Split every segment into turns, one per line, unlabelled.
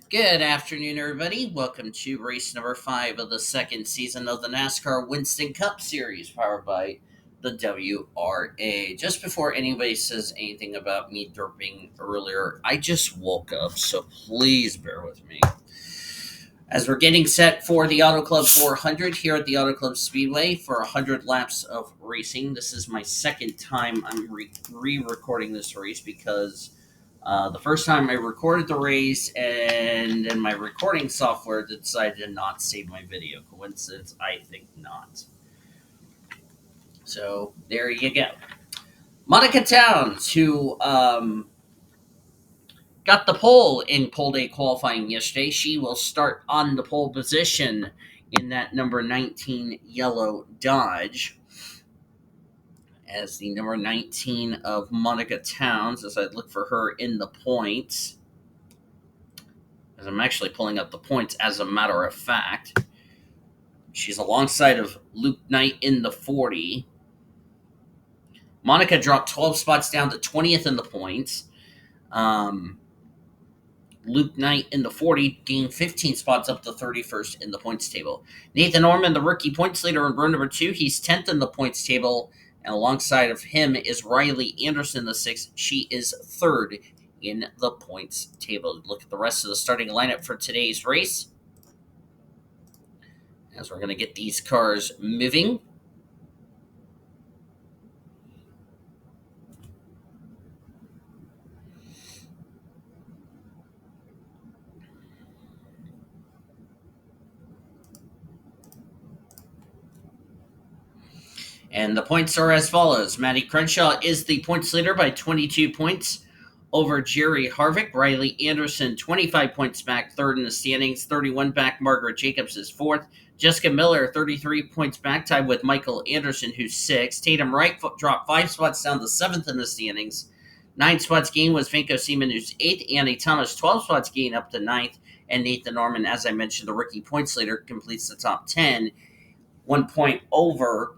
Good afternoon, everybody. Welcome to race number 5 of the second season of the NASCAR Winston Cup Series, powered by the WRA. Just before anybody says anything about me derping earlier, I just woke up, so please bear with me. As we're getting set for the Auto Club 400 here at the Auto Club Speedway for 100 laps of racing. This is my second time I'm re-recording this race because the first time I recorded the race, and then my recording software decided to not save my video. Coincidence? I think not. So there you go. Monica Towns, who got the pole in pole day qualifying yesterday, she will start on the pole position in that number 19 yellow Dodge. As the number 19 of Monica Towns, as I look for her in the points. As I'm actually pulling up the points as a matter of fact. She's alongside of Luke Knight in the 40. Monica dropped 12 spots down to 20th in the points. Luke Knight in the 40 gained 15 spots up to 31st in the points table. Nathan Ormond, the rookie points leader in row number 2, he's 10th in the points table. And alongside of him is Riley Anderson, the 6th. She is 3rd in the points table. Look at the rest of the starting lineup for today's race. As we're going to get these cars moving. And the points are as follows. Matty Crenshaw is the points leader by 22 points over Jerry Harvick. Riley Anderson, 25 points back, 3rd in the standings. 31 back, Margaret Jacobs is 4th. Jessica Miller, 33 points back, tied with Michael Anderson, who's 6th. Tatum Wright dropped 5 spots down to 7th in the standings. 9 spots gain was Finko Seaman, who's 8th. Andy Thomas, 12 spots gain up to 9th. And Nathan Norman, as I mentioned, the rookie points leader, completes the top 10. 1 point over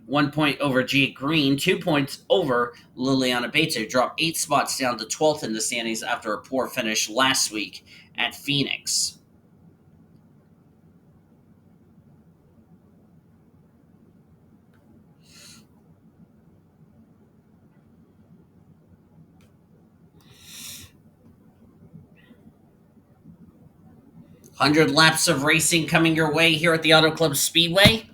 1 point over Jake Green, 2 points over Liliana Bates, who dropped 8 spots down to 12th in the standings after a poor finish last week at Phoenix. "100 laps of racing coming your way here at the Auto Club Speedway.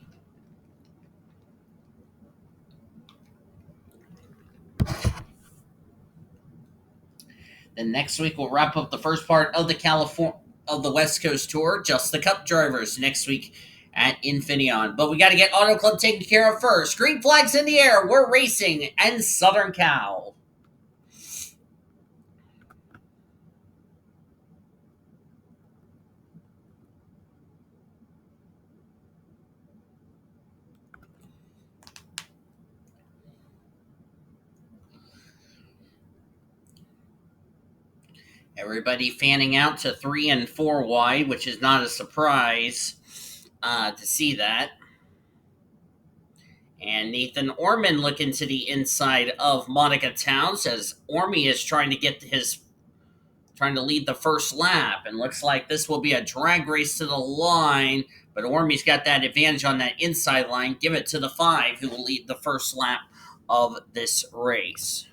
Then next week we'll wrap up the first part of the West Coast Tour, just the Cup drivers next week at Infineon. But we got to get Auto Club taken care of first. Green flags in the air. We're racing and Southern Cal. Everybody fanning out to 3 and 4 wide, which is not a surprise to see that. And Nathan Ormond looking to the inside of Monica Towns as Ormy is trying to lead the first lap, and looks like this will be a drag race to the line. But Ormy's got that advantage on that inside line. Give it to the 5, who will lead the first lap of this race.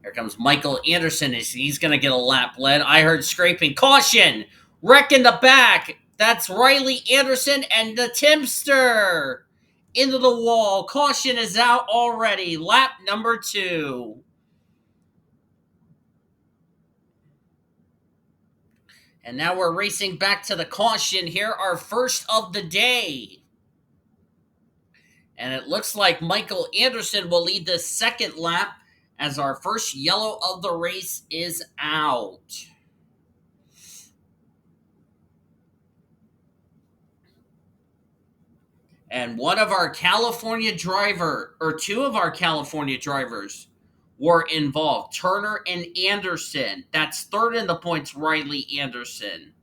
Here comes Michael Anderson. He's going to get a lap led. I heard scraping. Caution! Wreck in the back. That's Riley Anderson and the Timster. Into the wall. Caution is out already. Lap number 2. And now we're racing back to the caution here. Our first of the day. And it looks like Michael Anderson will lead the second lap as our first yellow of the race is out. And two of our California drivers were involved. Turner and Anderson. That's 3rd in the points, Riley Anderson.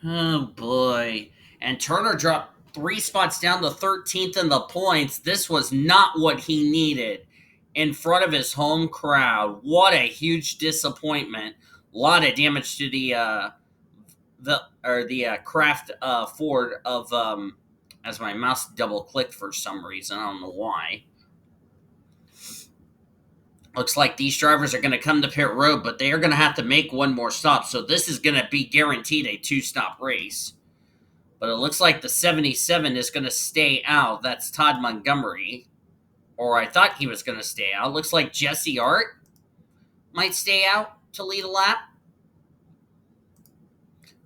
Oh boy. And Turner dropped 3 spots down to 13th in the points. This was not what he needed in front of his home crowd. What a huge disappointment. A lot of damage to the Craft Ford of as my mouse double clicked for some reason. I don't know why. Looks like these drivers are going to come to pit road, but they are going to have to make one more stop. So this is going to be guaranteed a 2-stop race. But it looks like the 77 is going to stay out. That's Todd Montgomery. Or I thought he was going to stay out. Looks like Jesse Art might stay out to lead a lap.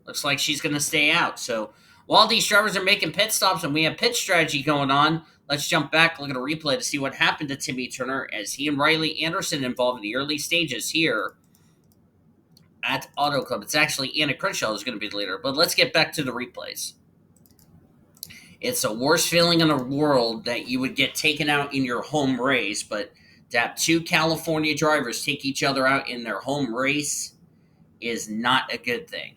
Looks like she's going to stay out. So while these drivers are making pit stops and we have pit strategy going on, let's jump back, look at a replay to see what happened to Timmy Turner as he and Riley Anderson involved in the early stages here at Auto Club. It's actually A Crenshaw who's going to be the leader. But let's get back to the replays. It's the worst feeling in the world that you would get taken out in your home race, but to have 2 California drivers take each other out in their home race is not a good thing.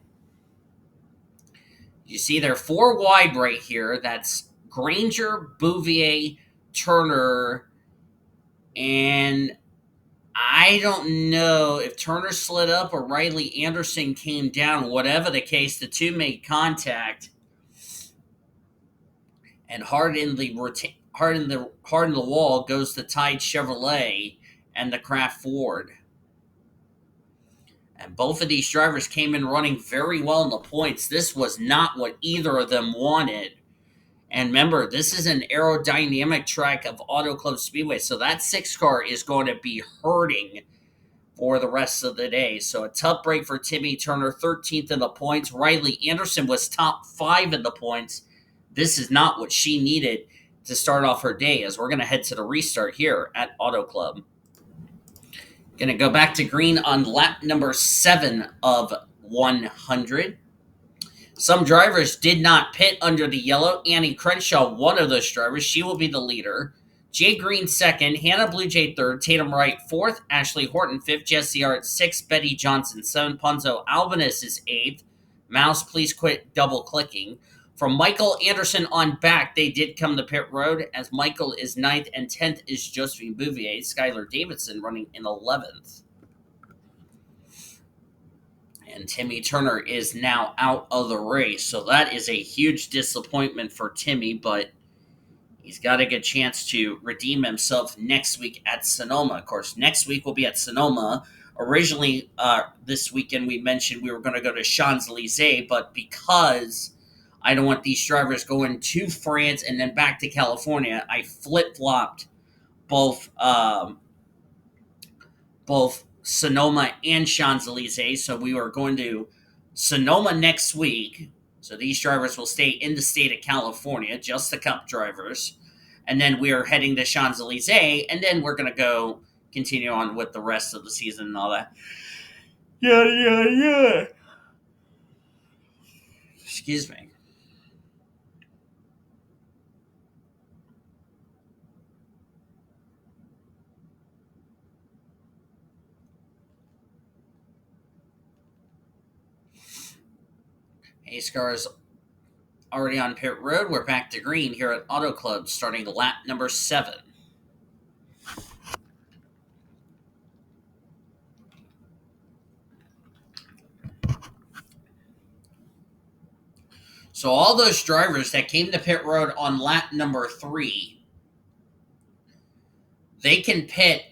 You see they're 4 wide right here. That's Granger, Bouvier, Turner, and I don't know if Turner slid up or Riley Anderson came down. Whatever the case, the 2 made contact and hard in the wall goes the Tide Chevrolet and the Craft Ford. And both of these drivers came in running very well in the points. This was not what either of them wanted. And remember, this is an aerodynamic track of Auto Club Speedway, so that 6 car is going to be hurting for the rest of the day. So a tough break for Timmy Turner, 13th in the points. Riley Anderson was top 5 in the points. This is not what she needed to start off her day, as we're going to head to the restart here at Auto Club. Going to go back to green on lap number 7 of 100. Some drivers did not pit under the yellow. Annie Crenshaw, one of those drivers. She will be the leader. Jay Green, second. Hannah Bluejay, third. Tatum Wright, fourth. Ashley Horton, fifth. Jesse Art, sixth. Betty Johnson, seventh. Ponzo Albanese is eighth. Mouse, please quit double-clicking. From Michael Anderson on back, they did come to pit road, as Michael is ninth and 10th is Josephine Bouvier. Skylar Davidson running in 11th. And Timmy Turner is now out of the race. So that is a huge disappointment for Timmy, but he's got a good chance to redeem himself next week at Sonoma. Of course, next week we'll be at Sonoma. Originally, this weekend we mentioned we were going to go to Champs-Élysées, but because I don't want these drivers going to France and then back to California, I flip-flopped both Sonoma and Champs-Élysées. So we are going to Sonoma next week. So these drivers will stay in the state of California, just the Cup drivers. And then we are heading to Champs-Élysées, and then we're going to go continue on with the rest of the season and all that. Yeah. Excuse me. A-Scar is already on pit road. We're back to green here at Auto Club, starting lap number 7. So all those drivers that came to pit road on lap number 3, they can pit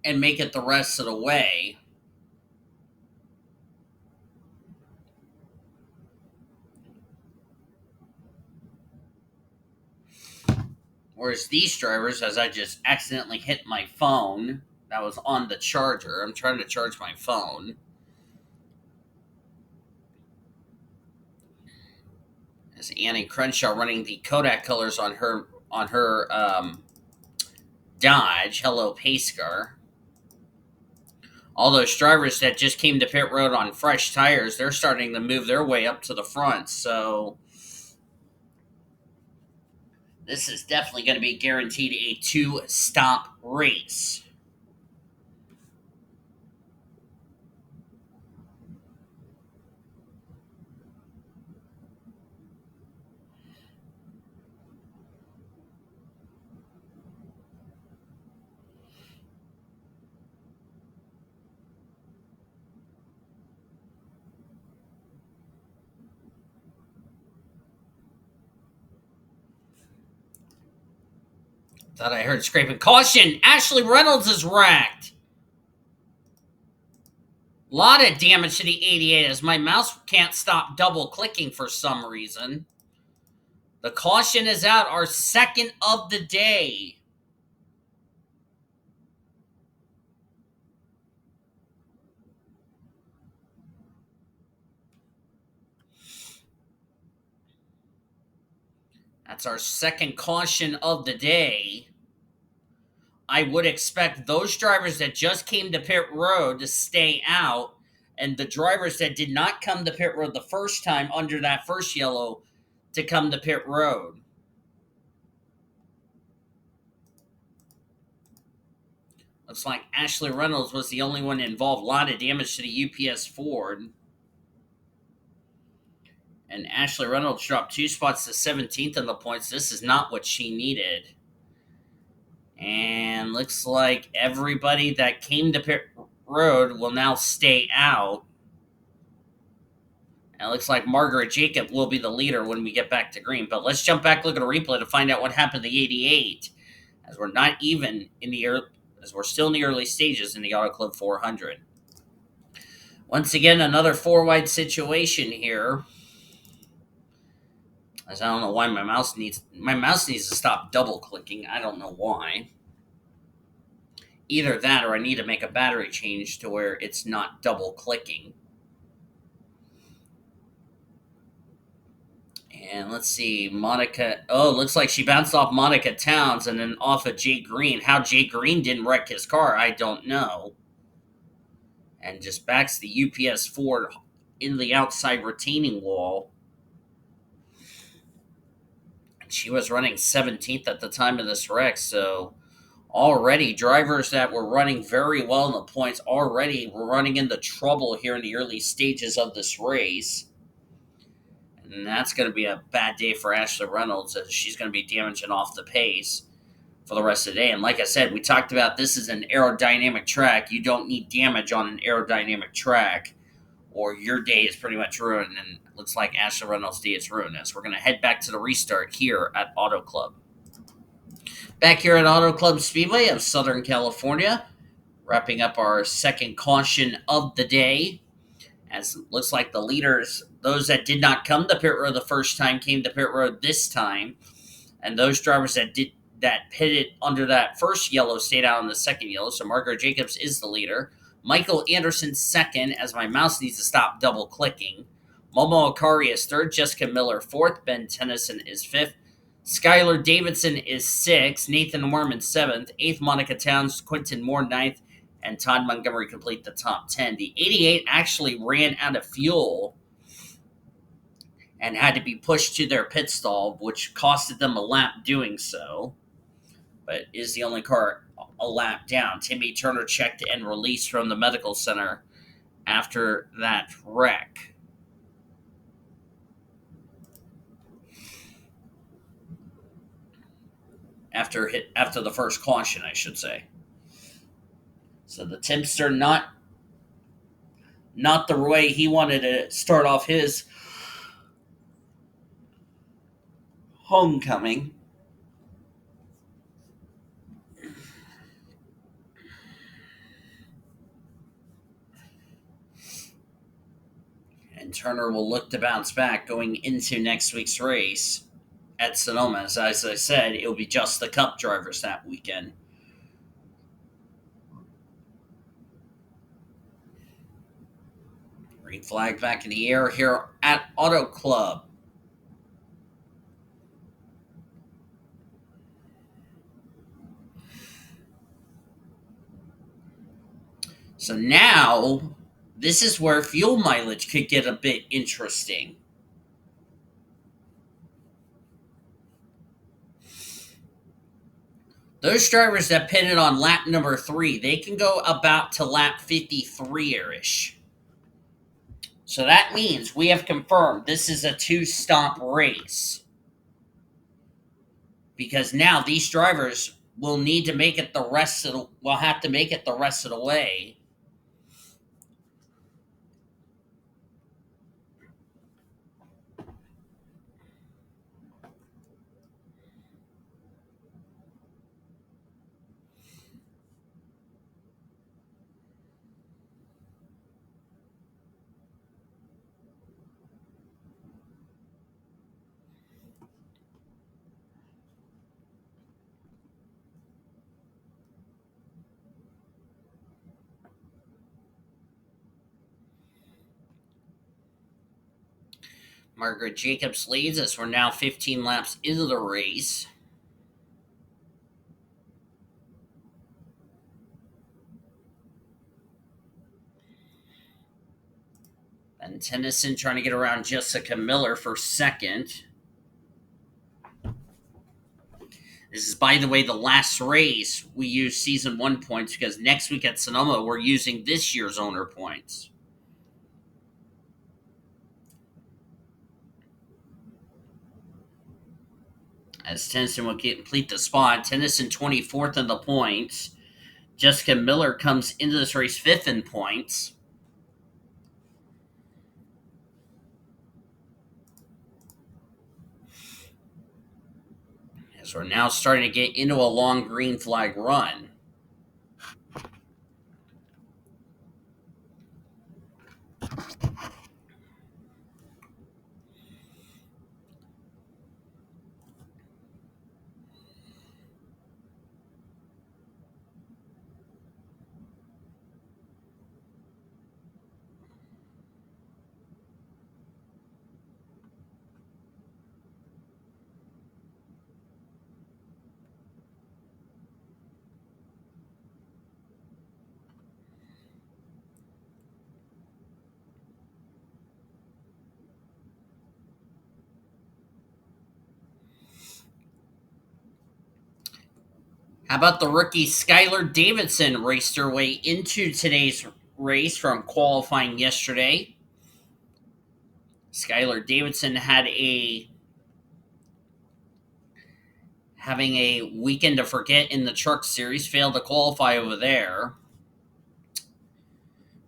and make it the rest of the way. Whereas these drivers, as I just accidentally hit my phone, that was on the charger. I'm trying to charge my phone. As Annie Crenshaw running the Kodak colors on her Dodge. Hello, pace car. All those drivers that just came to pit road on fresh tires, they're starting to move their way up to the front. So this is definitely going to be guaranteed a 2-stop race. Thought I heard scraping. Caution! Ashley Reynolds is wrecked. A lot of damage to the 88 as my mouse can't stop double clicking for some reason. The caution is out, our second of the day. That's our second caution of the day. I would expect those drivers that just came to pit road to stay out, and the drivers that did not come to pit road the first time under that first yellow to come to pit road. Looks like Ashley Reynolds was the only one involved. A lot of damage to the UPS Ford. And Ashley Reynolds dropped 2 spots to 17th in the points. This is not what she needed. And looks like everybody that came to pit road will now stay out. And it looks like Margaret Jacob will be the leader when we get back to green. But let's jump back, look at a replay to find out what happened to the 88. As we're not even in the as we're still in the early stages in the Auto Club 400. Once again, another 4-wide situation here. As I don't know why my mouse needs to stop double clicking. I don't know why. Either that or I need to make a battery change to where it's not double clicking. And let's see, Monica. Oh, looks like she bounced off Monica Towns and then off of Jay Green. How Jay Green didn't wreck his car, I don't know. And just backs the UPS Ford in the outside retaining wall. And she was running 17th at the time of this wreck, so already drivers that were running very well in the points already were running into trouble here in the early stages of this race. And that's going to be a bad day for Ashley Reynolds as she's going to be damaging off the pace for the rest of the day. And like I said, we talked about this is an aerodynamic track. You don't need damage on an aerodynamic track or your day is pretty much ruined. And it looks like Ashley Reynolds' day is ruined as we're going to head back to the restart here at Auto Club. Back here at Auto Club Speedway of Southern California, wrapping up our second caution of the day. As it looks like the leaders, those that did not come to pit road the first time, came to pit road this time. And those drivers that pitted under that first yellow stayed out on the second yellow. So Margaret Jacobs is the leader. Michael Anderson second, as my mouse needs to stop double clicking. Momo Akari is third. Jessica Miller fourth. Ben Tennyson is fifth. Skylar Davidson is sixth. Nathan Mormon seventh. Eighth, Monica Towns. Quinton Moore ninth. And Todd Montgomery complete the top 10. The 88 actually ran out of fuel and had to be pushed to their pit stall, which costed them a lap doing so. But is the only car a lap down. Timmy Turner checked and released from the medical center after that wreck. After the first caution, I should say. So the Timster not the way he wanted to start off his homecoming. And Turner will look to bounce back going into next week's race at Sonoma. As I said, it will be just the Cup drivers that weekend. Green flag back in the air here at Auto Club. So now, this is where fuel mileage could get a bit interesting. Those drivers that pitted on lap number 3, they can go about to lap 53-ish. So that means we have confirmed this is a 2-stop race. Because now these drivers will need to make it will have to make it the rest of the way. Margaret Jacobs leads as we're now 15 laps into the race. And Tennyson trying to get around Jessica Miller for second. This is, by the way, the last race we use season 1 points because next week at Sonoma we're using this year's owner points. As Tennyson will complete the spot, Tennyson 24th in the points. Jessica Miller comes into this race 5th in points. As we're now starting to get into a long green flag run. How about the rookie Skylar Davidson raced her way into today's race from qualifying yesterday? Skylar Davidson having a weekend to forget in the truck series, failed to qualify over there.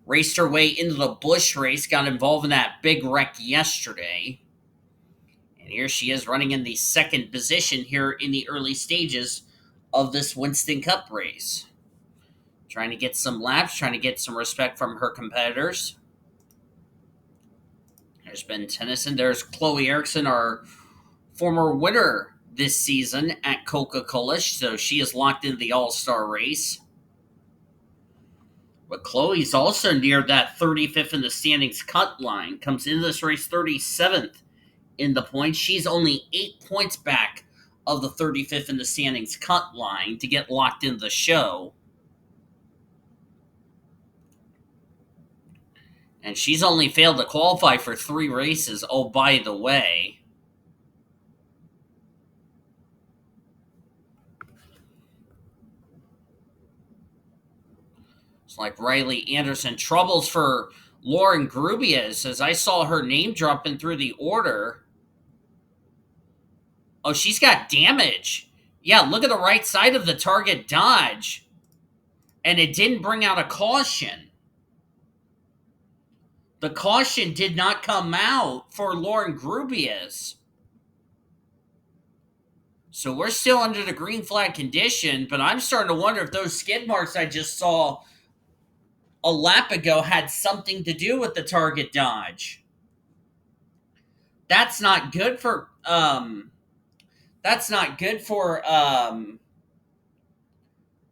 Raced her way into the Busch race, got involved in that big wreck yesterday. And here she is running in the second position here in the early stages of this Winston Cup race. Trying to get some laps, trying to get some respect from her competitors. There's Ben Tennyson. There's Chloe Erickson, our former winner this season at Coca-Cola. So she is locked into the All-Star race. But Chloe's also near that 35th in the standings cut line. Comes into this race 37th in the points. She's only 8 points back of the 35th in the standings cut line to get locked into the show. And she's only failed to qualify for 3 races. Oh, by the way. It's like Riley Anderson. Troubles for Lauren Grubias as I saw her name dropping through the order. Oh, she's got damage. Yeah, look at the right side of the target dodge. And it didn't bring out a caution. The caution did not come out for Lauren Grubias. So we're still under the green flag condition, but I'm starting to wonder if those skid marks I just saw a lap ago had something to do with the target dodge. That's not good for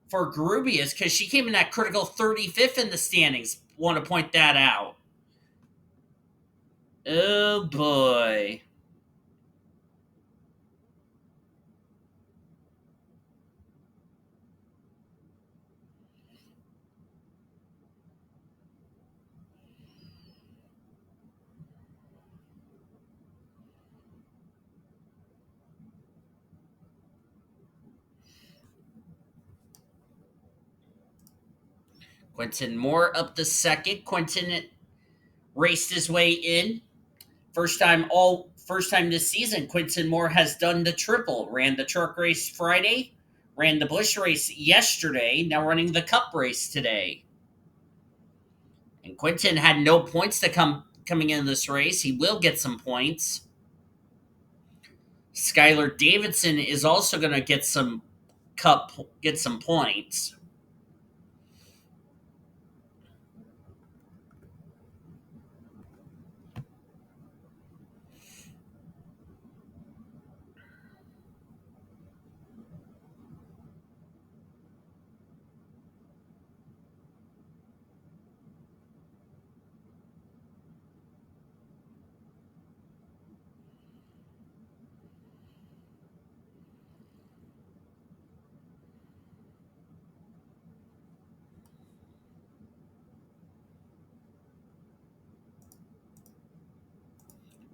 for Grubias because she came in that critical 35th in the standings. Want to point that out. Oh boy. Quentin Moore up the second. Quentin raced his way in. First time this season, Quentin Moore has done the triple. Ran the truck race Friday, ran the Busch race yesterday, now running the Cup race today. And Quentin had no points coming into this race. He will get some points. Skylar Davidson is also going to get some points.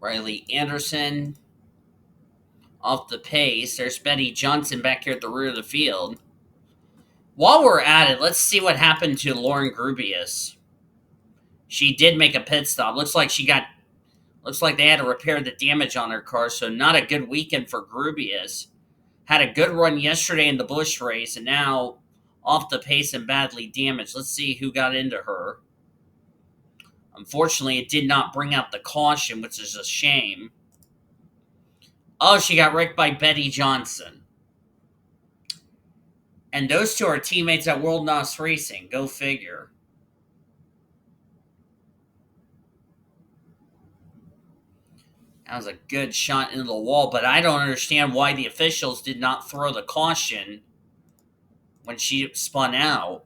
Riley Anderson off the pace. There's Betty Johnson back here at the rear of the field. While we're at it, let's see what happened to Lauren Grubius. She did make a pit stop. Looks like they had to repair the damage on her car, so not a good weekend for Grubius. Had a good run yesterday in the Busch race, and now off the pace and badly damaged. Let's see who got into her. Unfortunately, it did not bring out the caution, which is a shame. Oh, she got wrecked by Betty Johnson. And those two are teammates at World NOS Racing. Go figure. That was a good shot into the wall, but I don't understand why the officials did not throw the caution when she spun out.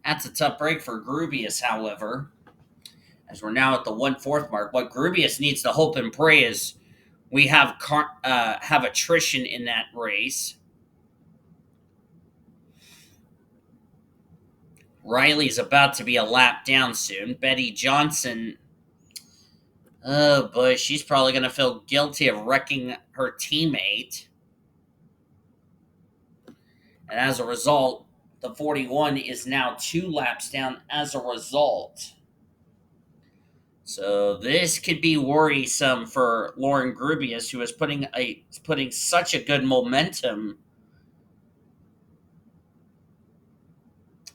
That's a tough break for Grubius, however, as we're now at the 1/4 mark. What Grubius needs to hope and pray is we have attrition in that race. Riley's about to be a lap down soon. Betty Johnson, oh boy, she's probably going to feel guilty of wrecking her teammate. And as a result, the 41 is now 2 laps down as a result. So this could be worrisome for Lauren Grubius, who is putting such a good momentum,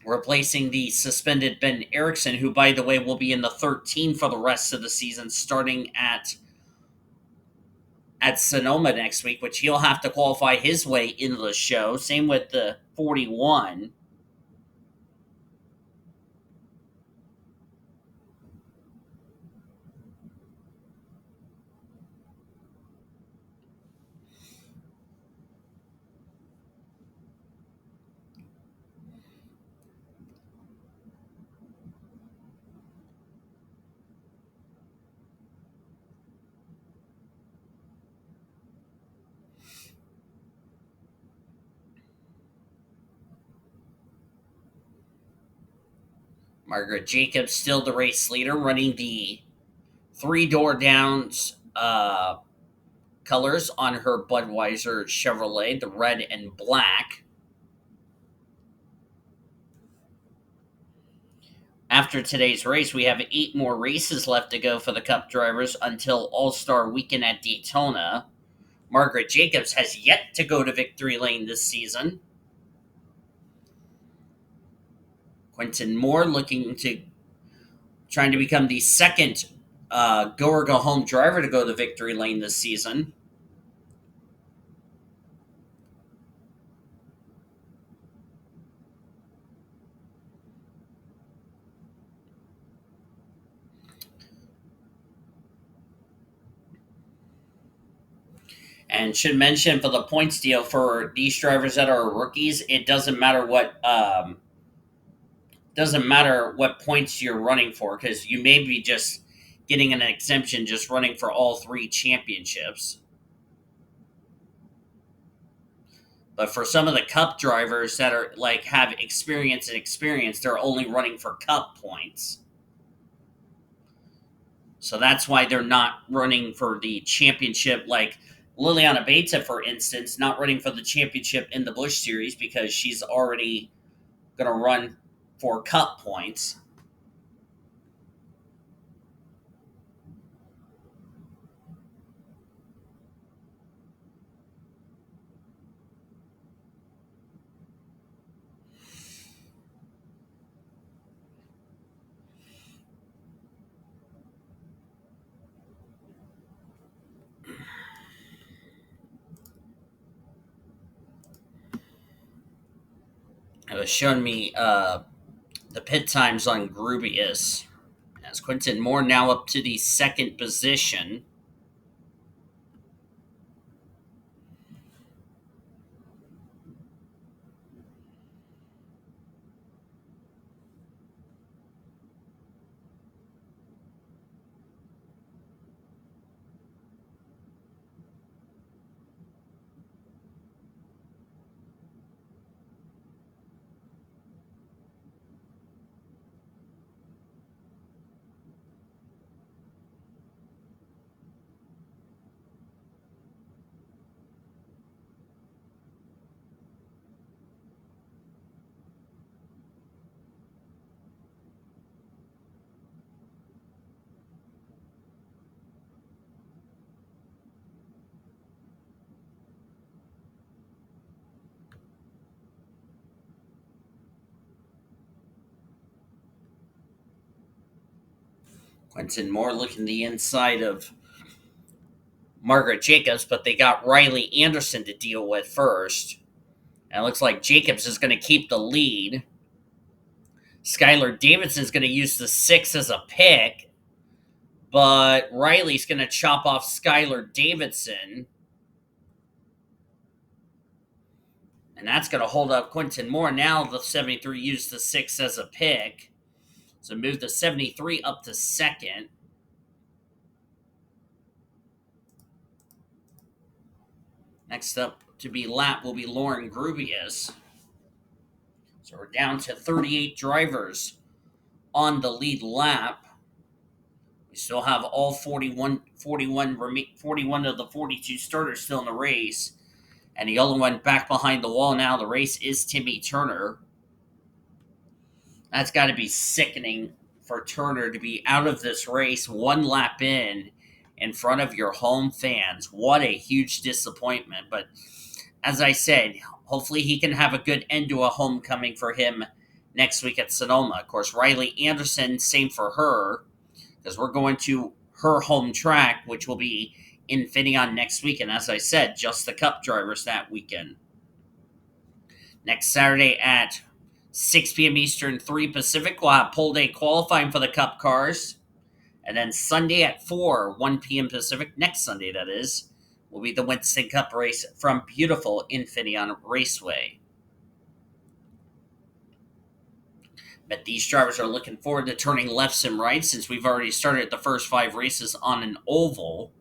replacing the suspended Ben Erickson, who, by the way, will be in the 13 for the rest of the season, starting at Sonoma next week, which he'll have to qualify his way into the show. Same with the 41. Margaret Jacobs still the race leader, running the 3-door downs colors on her Budweiser Chevrolet, the red and black. After today's race, we have 8 more races left to go for the Cup drivers until All-Star Weekend at Daytona. Margaret Jacobs has yet to go to victory lane this season. Quentin Moore trying to become the second go or go home driver to go to victory lane this season. And should mention for the points deal for these drivers that are rookies, it doesn't matter what points you're running for, because you may be just getting an exemption just running for all 3 championships. But for some of the Cup drivers that are have experience, they're only running for Cup points. So that's why they're not running for the championship, like Liliana Beta, for instance, not running for the championship in the Busch Series because she's already going to run for Cup points. It was showing me the pit times on Grubius. As Quentin Moore now up to the 2nd position. Quentin Moore looking the inside of Margaret Jacobs, but they got Riley Anderson to deal with first. And it looks like Jacobs is going to keep the lead. Skylar Davidson is going to use the 6 as a pick, but Riley's going to chop off Skylar Davidson. And that's going to hold up Quentin Moore. Now the 73 used the 6 as a pick. So move the 73 up to second. Next up to be lap will be Lauren Grubius. So we're down to 38 drivers on the lead lap. We still have all 41 of the 42 starters still in the race. And the only one back behind the wall now, the race is Timmy Turner. That's got to be sickening for Turner to be out of this race one lap in front of your home fans. What a huge disappointment. But as I said, hopefully he can have a good end to a homecoming for him next week at Sonoma. Of course, Riley Anderson, same for her, because we're going to her home track, which will be Infineon next week. And as I said, just the Cup drivers that weekend. Next Saturday at 6 p.m. Eastern, 3 Pacific, we'll have pole day qualifying for the Cup cars. And then Sunday at 4, 1 p.m. Pacific, next Sunday that is, will be the Winston Cup race from beautiful Infineon Raceway. But these drivers are looking forward to turning lefts and rights since we've already started the first 5 races on an oval.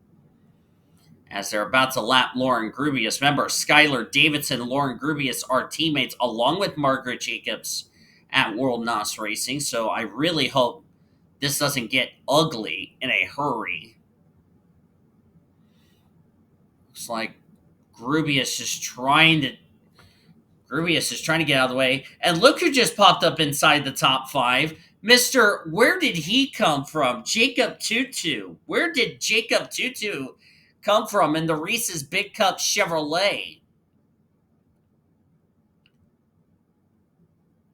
As they're about to lap Lauren Grubius. Remember, Skylar Davidson and Lauren Grubius are teammates along with Margaret Jacobs at World NOS Racing. So I really hope this doesn't get ugly in a hurry. Looks like Grubius is trying to get out of the way. And look who just popped up inside the top 5. Mr. Where did he come from? J TwoTwo. Where did J TwoTwo come from in the Reese's Big Cup Chevrolet?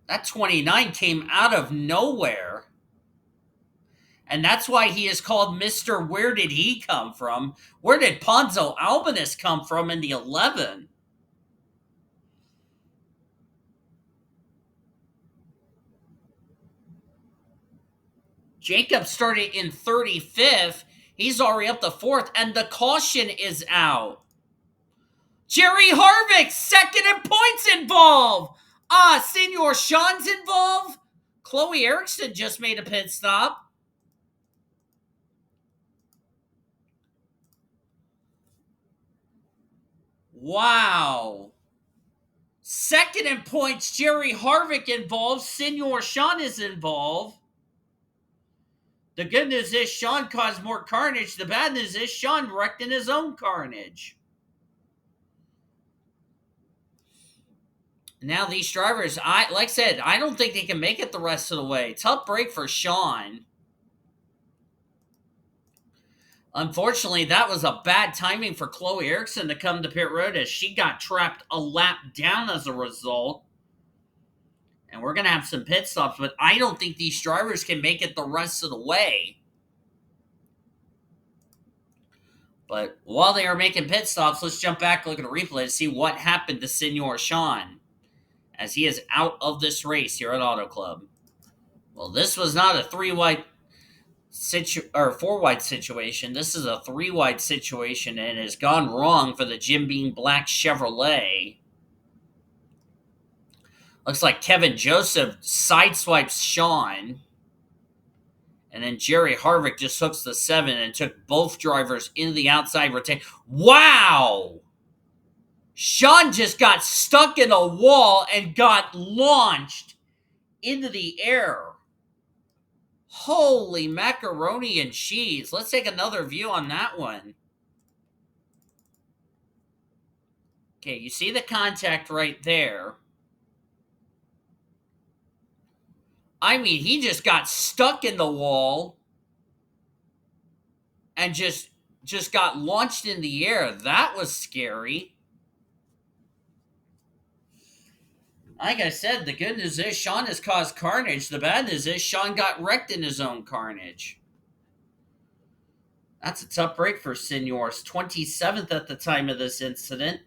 That 29 came out of nowhere. And that's why he is called Mr. Where did he come from? Where did Ponzo Albanese come from in the 11? Jacob started in 35th. He's already up to 4th, and the caution is out. Jerry Harvick, second and points involved. Senor Sean's involved. Chloe Erickson just made a pit stop. Wow. Second in points, Jerry Harvick involved. Senor Sean is involved. The good news is Sean caused more carnage. The bad news is Sean wrecked in his own carnage. Now these drivers, like I said, I don't think they can make it the rest of the way. Tough break for Sean. Unfortunately, that was a bad timing for Chloe Erickson to come to pit road as she got trapped a lap down as a result. And we're going to have some pit stops, but I don't think these drivers can make it the rest of the way. But while they are making pit stops, let's jump back and look at the replay to see what happened to Senor Sean as he is out of this race here at Auto Club. Well, this was not a 4-wide situation. This is a 3-wide situation, and it has gone wrong for the Jim Beam Black Chevrolet. Looks like Kevin Joseph sideswipes Sean. And then Jerry Harvick just hooks the 7 and took both drivers into the outside rotation. Wow! Sean just got stuck in a wall and got launched into the air. Holy macaroni and cheese. Let's take another view on that one. Okay, you see the contact right there. I mean, he just got stuck in the wall and just got launched in the air. That was scary. Like I said, the good news is Sean has caused carnage. The bad news is Sean got wrecked in his own carnage. That's a tough break for Seniors. 27th at the time of this incident.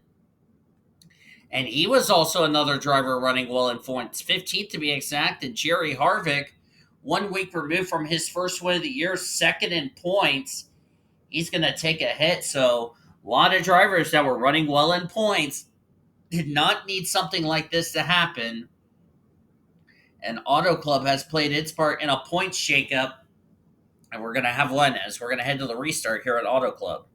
And he was also another driver running well in points. 15th to be exact. And Jerry Harvick, 1 week removed from his first win of the year, second in points. He's going to take a hit. So a lot of drivers that were running well in points did not need something like this to happen. And Auto Club has played its part in a points shakeup. And we're going to have one as we're going to head to the restart here at Auto Club.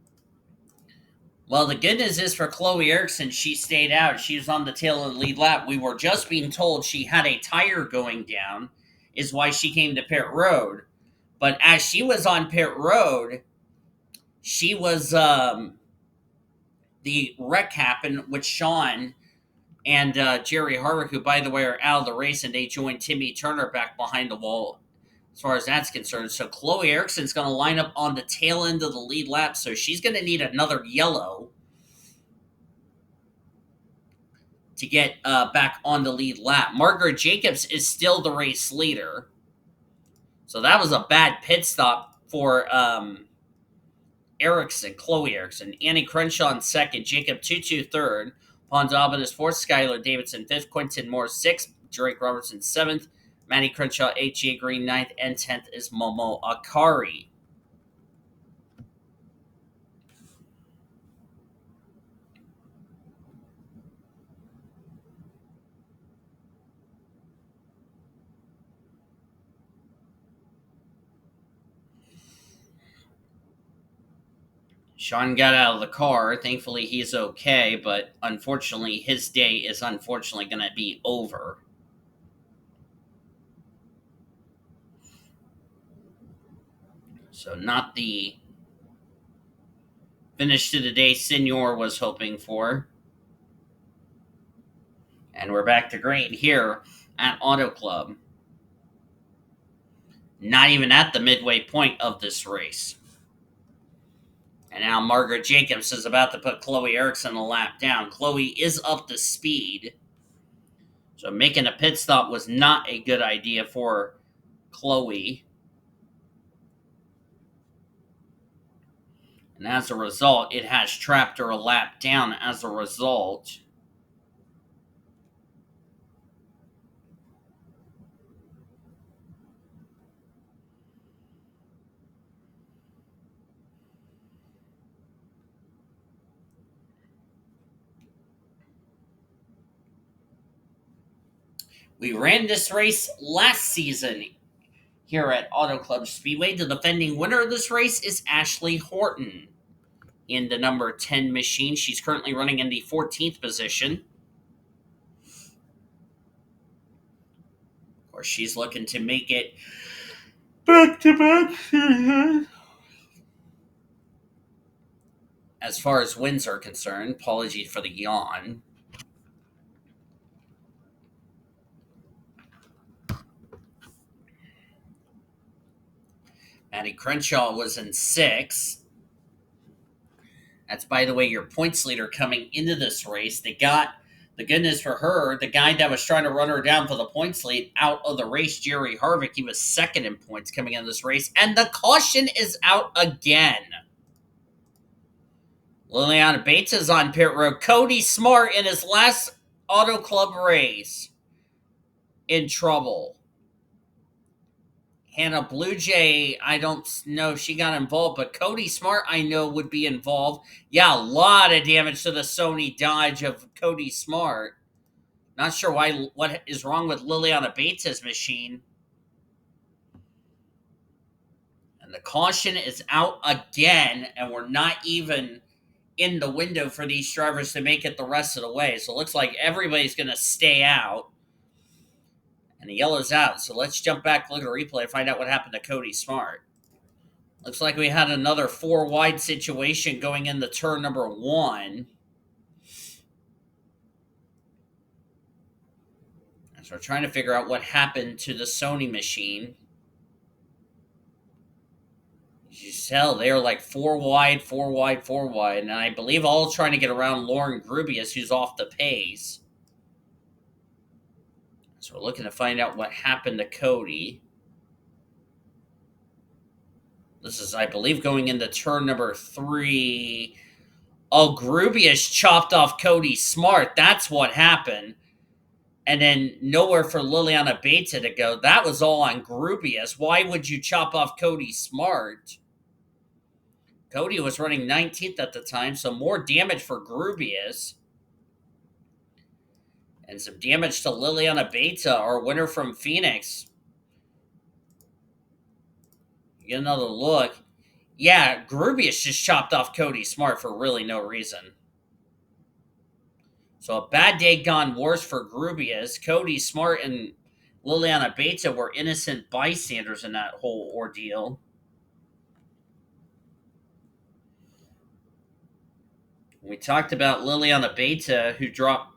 Well, the good news is for Chloe Erickson, she stayed out. She was on the tail of the lead lap. We were just being told she had a tire going down, is why she came to pit road. But as she was on pit road, she was the wreck happened with Sean and Jerry Harvick, who, by the way, are out of the race, and they joined Timmy Turner back behind the wall as far as that's concerned. So Chloe Erickson's going to line up on the tail end of the lead lap, so she's going to need another yellow to get back on the lead lap. Margaret Jacobs is still the race leader. So that was a bad pit stop for Erickson, Chloe Erickson. Annie Crenshaw in second, Jacob TwoTwo third, Pondabin is fourth, Skylar Davidson fifth, Quentin Moore sixth, Drake Robertson seventh, Maddie Crenshaw eighth, Jay Green ninth, and 10th is Momo Akari. Sean got out of the car. Thankfully, he's okay, but unfortunately, his day is unfortunately going to be over. So, not the finish to the day Senor was hoping for. And we're back to green here at Auto Club. Not even at the midway point of this race. And now Margaret Jacobs is about to put Chloe Erickson a lap down. Chloe is up to speed. So making a pit stop was not a good idea for Chloe. And as a result, it has trapped her a lap down as a result. We ran this race last season here at Auto Club Speedway. The defending winner of this race is Ashley Horton in the number 10 machine. She's currently running in the 14th position. Of course, she's looking to make it back-to-back season. As far as wins are concerned, apologies for the yawn. Maddie Crenshaw was in 6th. That's, by the way, your points leader coming into this race. They got, the goodness for her, the guy that was trying to run her down for the points lead out of the race, Jerry Harvick. He was second in points coming into this race. And the caution is out again. Liliana Bates is on pit road. Cody Smart in his last Auto Club race in trouble. Hannah Bluejay, I don't know if she got involved, but Cody Smart, I know, would be involved. Yeah, a lot of damage to the Sony Dodge of Cody Smart. Not sure what is wrong with Liliana Bates' machine. And the caution is out again, and we're not even in the window for these drivers to make it the rest of the way. So it looks like everybody's going to stay out. And the yellow's out. So let's jump back, look at a replay, and find out what happened to Cody Smart. Looks like we had another 4-wide situation going into turn number 1. So we're trying to figure out what happened to the Sony machine. You tell they're like 4 wide, 4 wide, 4 wide. And I believe all trying to get around Lauren Grubius, who's off the pace. So we're looking to find out what happened to Cody. This is, I believe, going into turn number 3. Oh, Grubius chopped off Cody Smart. That's what happened. And then nowhere for Liliana Beta to go. That was all on Grubius. Why would you chop off Cody Smart? Cody was running 19th at the time, so more damage for Grubius. And some damage to Liliana Beta, our winner from Phoenix. Get another look. Yeah, Grubius just chopped off Cody Smart for really no reason. So a bad day gone worse for Grubius. Cody Smart and Liliana Beta were innocent bystanders in that whole ordeal. We talked about Liliana Beta, who dropped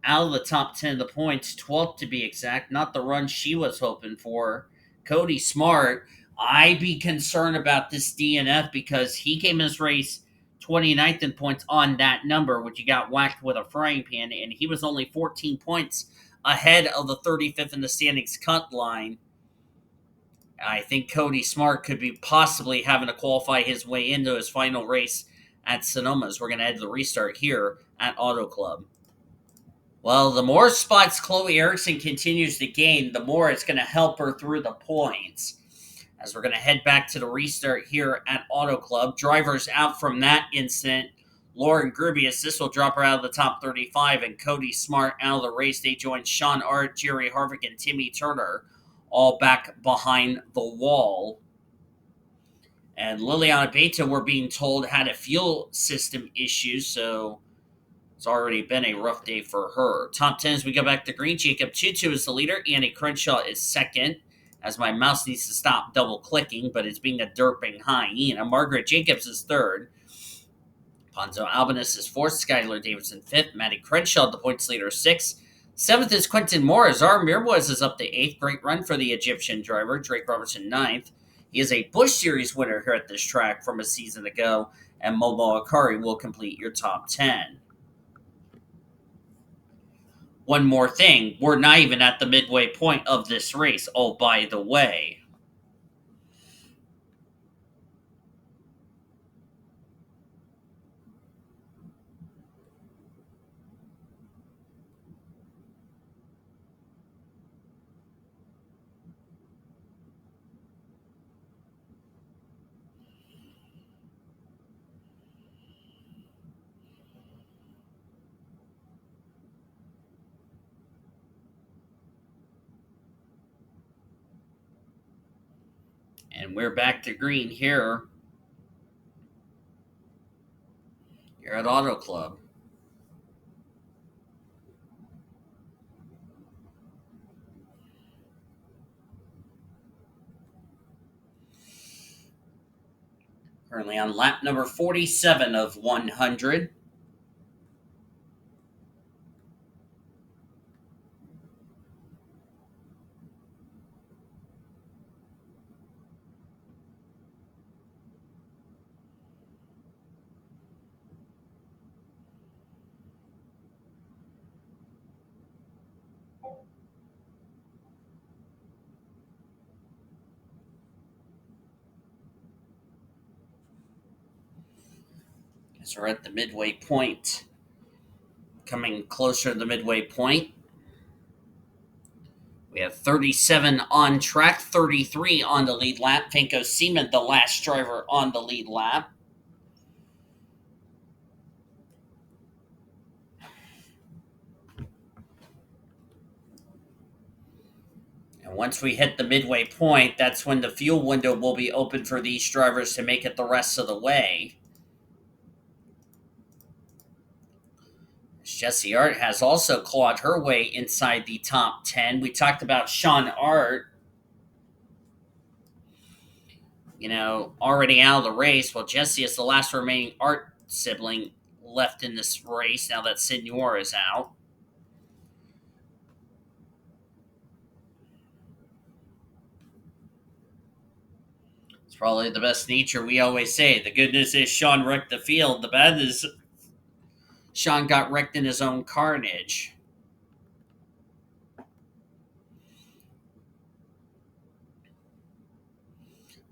out of the top 10 of the points, 12th to be exact, not the run she was hoping for. Cody Smart, I'd be concerned about this DNF because he came in this race 29th in points on that number, which he got whacked with a frying pan, and he was only 14 points ahead of the 35th in the standings cut line. I think Cody Smart could be possibly having to qualify his way into his final race at Sonoma's. We're going to head to the restart here at Auto Club. Well, the more spots Chloe Erickson continues to gain, the more it's going to help her through the points. As we're going to head back to the restart here at Auto Club. Drivers out from that incident. Lauren Grubius, this will drop her out of the top 35, and Cody Smart out of the race. They join Sean Art, Jerry Harvick, and Timmy Turner, all back behind the wall. And Liliana Beta, we're being told, had a fuel system issue, so it's already been a rough day for her. Top 10 as we go back to green. J TwoTwo is the leader. A Crenshaw is second, as my mouse needs to stop double-clicking, but it's being a derping hyena. Margaret Jacobs is third. Ponzo Albanese is fourth. Skylar Davidson fifth. Maddie Crenshaw, the points leader, sixth. Seventh is Quentin Morris. Our Mirbois is up to eighth. Great run for the Egyptian driver. Drake Robertson, ninth. He is a Busch Series winner here at this track from a season ago, and Momo Akari will complete your top 10. One more thing, we're not even at the midway point of this race. Oh, by the way. And we're back to green here at Auto Club. Currently on lap number 47 of 100. As we're at the midway point. Coming closer to the midway point. We have 37 on track, 33 on the lead lap. Finko Seaman, the last driver on the lead lap. And once we hit the midway point, that's when the fuel window will be open for these drivers to make it the rest of the way. Jesse Art has also clawed her way inside the top 10. We talked about Sean Art, already out of the race. Well, Jesse is the last remaining Art sibling left in this race now that Senor is out. It's probably the best nature we always say. The good news is Sean wrecked the field. The bad is Sean got wrecked in his own carnage.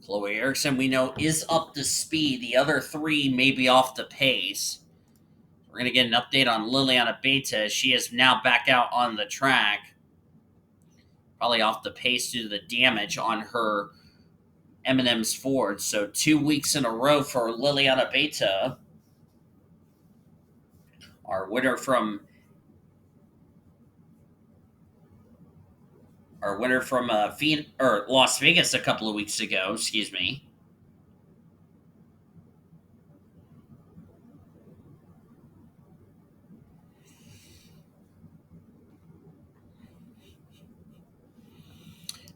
Chloe Erickson, we know, is up to speed. The other three may be off the pace. We're going to get an update on Liliana Beta. She is now back out on the track. Probably off the pace due to the damage on her M&M's Ford. So 2 weeks in a row for Liliana Beta. Our winner from Las Vegas a couple of weeks ago, excuse me.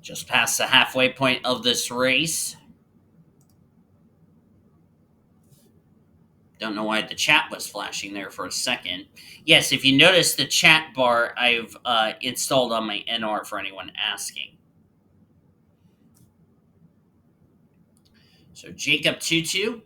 Just past the halfway point of this race. Don't know why the chat was flashing there for a second. Yes, if you notice the chat bar, I've installed on my NR for anyone asking. So Jacob TwoTwo.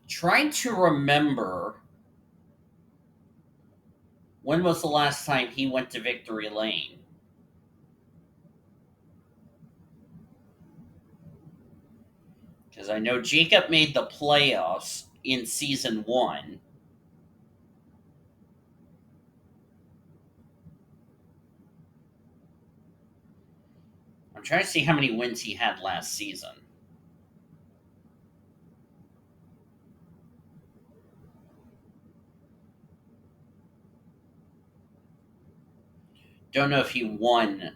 Trying to remember when was the last time he went to victory lane. Because I know Jacob made the playoffs in season 1. I'm trying to see how many wins he had last season. Don't know if he won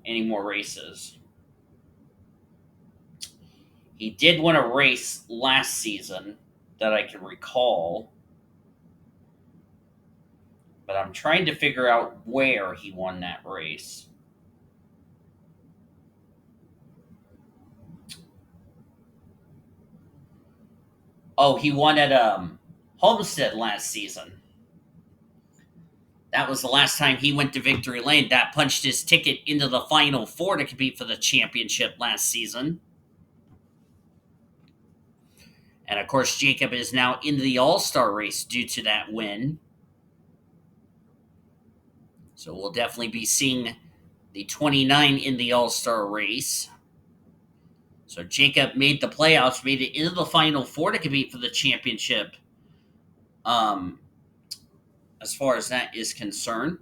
any more races. He did win a race last season that I can recall. But I'm trying to figure out where he won that race. Oh, he won at Homestead last season. That was the last time he went to victory lane. That punched his ticket into the Final Four to compete for the championship last season. And of course, Jacob is now into the All-Star race due to that win. So we'll definitely be seeing the 29 in the All-Star race. So Jacob made the playoffs, made it into the Final Four to compete for the championship. As far as that is concerned.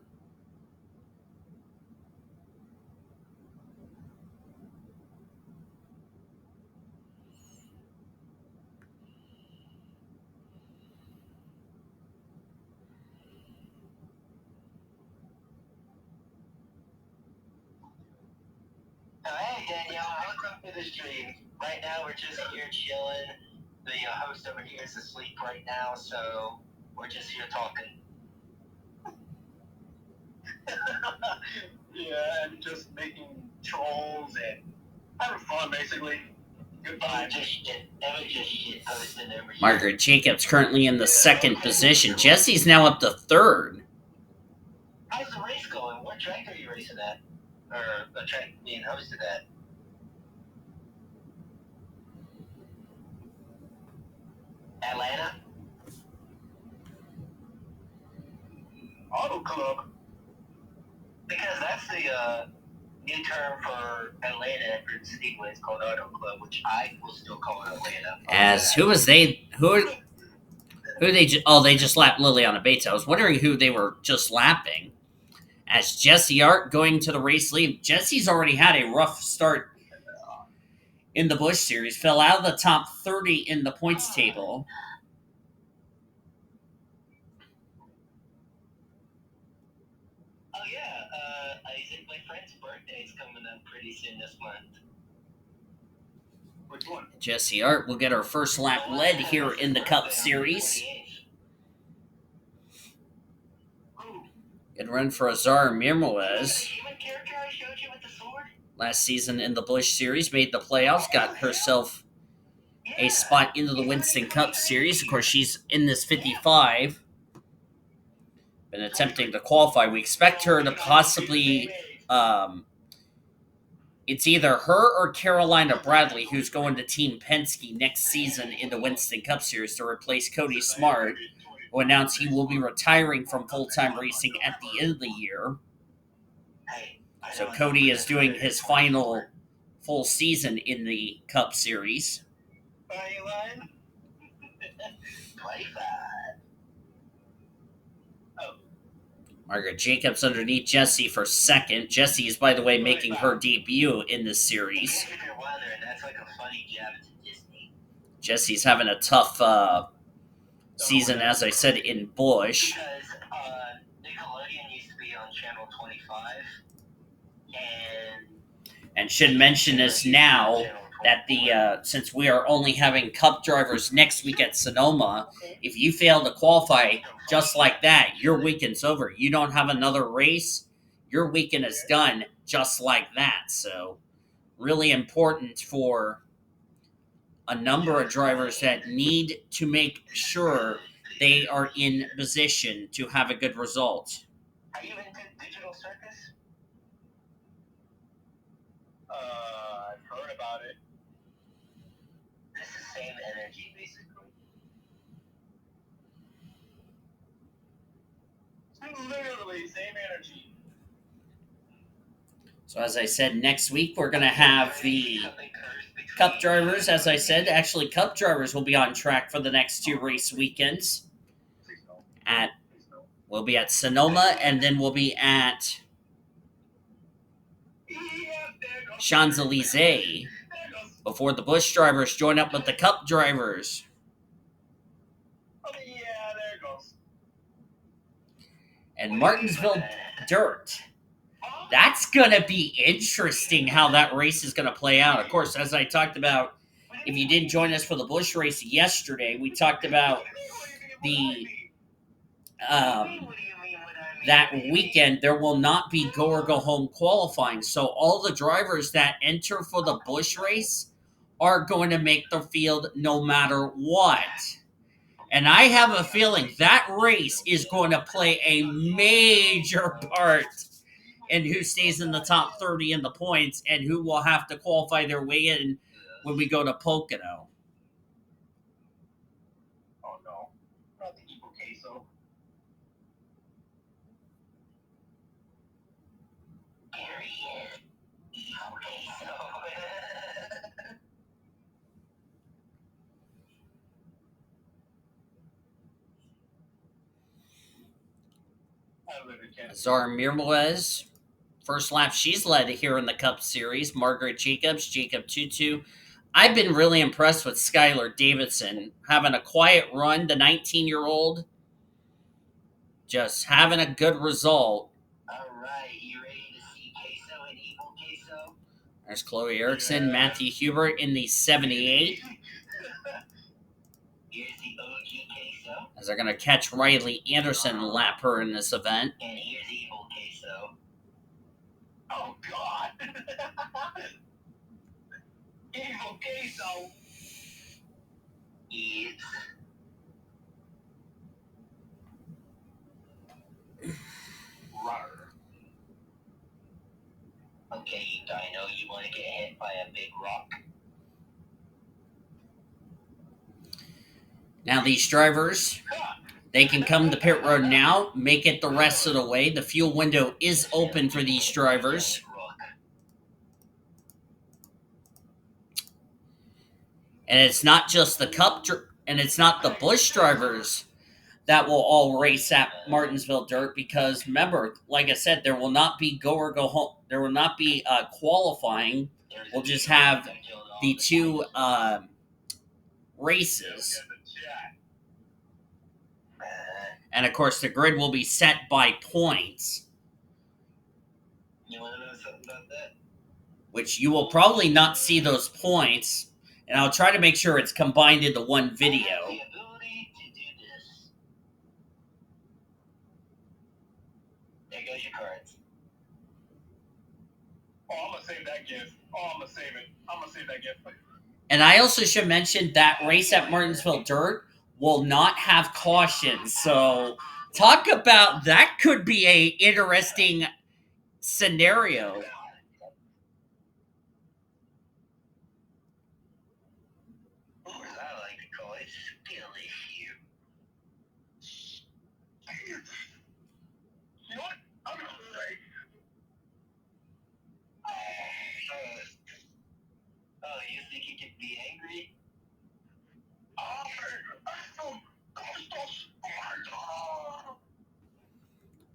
Hey Danielle, welcome to the stream. Right now we're just here chilling. The host over here is asleep right now, so we're just here talking. Yeah, and just making trolls and having fun, basically. Goodbye. Just shit. That was just shit posting every
Margaret Jacobs currently in the second position. Jesse's now up to third.
How's the race going? What track are you racing at? Or the track being hosted at? Atlanta? Auto Club. Because that's the new term for Atlanta after Speedway. It's called Auto Club, which I will still call it Atlanta.
As who was they? Who they? They just lapped Liliana Bates. I was wondering who they were just lapping. As Jesse Art going to the race lead. Jesse's already had a rough start in the Busch Series. Fell out of the top 30 in the points table.
Oh yeah, I think my friend's birthday is coming up pretty soon this month. Which one?
Jesse Art will get our first lap led here in the Cup Series. Good run for Azar Mirmoez. Last season in the Busch Series, made the playoffs, got herself a spot into the Winston Cup Series. Of course, she's in this 55. Been attempting to qualify. We expect her to possibly, It's either her or Carolina Bradley who's going to Team Penske next season in the Winston Cup Series to replace Cody Smart, who announced he will be retiring from full-time racing at the end of the year. So Cody is doing his final full season in the Cup Series. Margaret Jacobs underneath Jessie for second. Jessie is, by the way, making her debut in this series. Jessie's having a tough season, as I said, in Busch.
Because Nickelodeon used to be on Channel 25,
and should mention this now that since we are only having Cup drivers next week at Sonoma, if you fail to qualify just like that, your weekend's over. You don't have another race, your weekend is done just like that. So really important for a number of drivers that need to make sure they are in position to have a good result.
Are you into Digital Circus? I've heard about it. This is same energy, basically. Literally same energy.
So as I said, next week we're going to have the Cup drivers. As I said, actually Cup drivers will be on track for the next two race weekends. We'll be at Sonoma, and then we'll be at Champs-Élysées before the Busch drivers join up with the Cup drivers. And Martinsville Dirt. That's going to be interesting how that race is going to play out. Of course, as I talked about, if you didn't join us for the Busch race yesterday, we talked about the that weekend there will not be go or go home qualifying. So all the drivers that enter for the Busch race are going to make the field no matter what. And I have a feeling that race is going to play a major part in who stays in the top 30 in the points and who will have to qualify their way in when we go to Pocono.
Oh no, not the evil queso. Evil queso.
Zara Mirwez, first lap she's led here in the Cup Series. Margaret Jacobs, J TwoTwo. I've been really impressed with Skylar Davidson, having a quiet run, the 19-year-old, just having a good result.
All right, you ready to see queso and evil queso?
There's Chloe Erickson, Matthew Hubert in the 78.
Here's the OG queso.
As they're going to catch Riley Anderson and lap her in this event.
And here's evil queso. Oh, God. Evil queso. It's... Rawr. Okay, you dino, you want to get hit by a big rock?
Now these drivers, they can come to pit road now, make it the rest of the way. The fuel window is open for these drivers. And it's not just the Cup, and it's not the Busch drivers that will all race at Martinsville Dirt, because remember, like I said, there will not be go or go home. There will not be qualifying. We'll just have the two races. And of course, the grid will be set by points,
You want to know something about that?
which you will probably not see those points. And I'll try to make sure it's combined into one video.
I have the ability to do this. There goes your cards. Oh, I'm going to save that gift. Oh, I'm going to save it. I'm going to save that gift.
And I also should mention that race at Martinsville Dirt will not have cautions. So talk about, that could be a interesting scenario.
skill issue. You know what? I'm gonna say. Oh, you think you can be angry?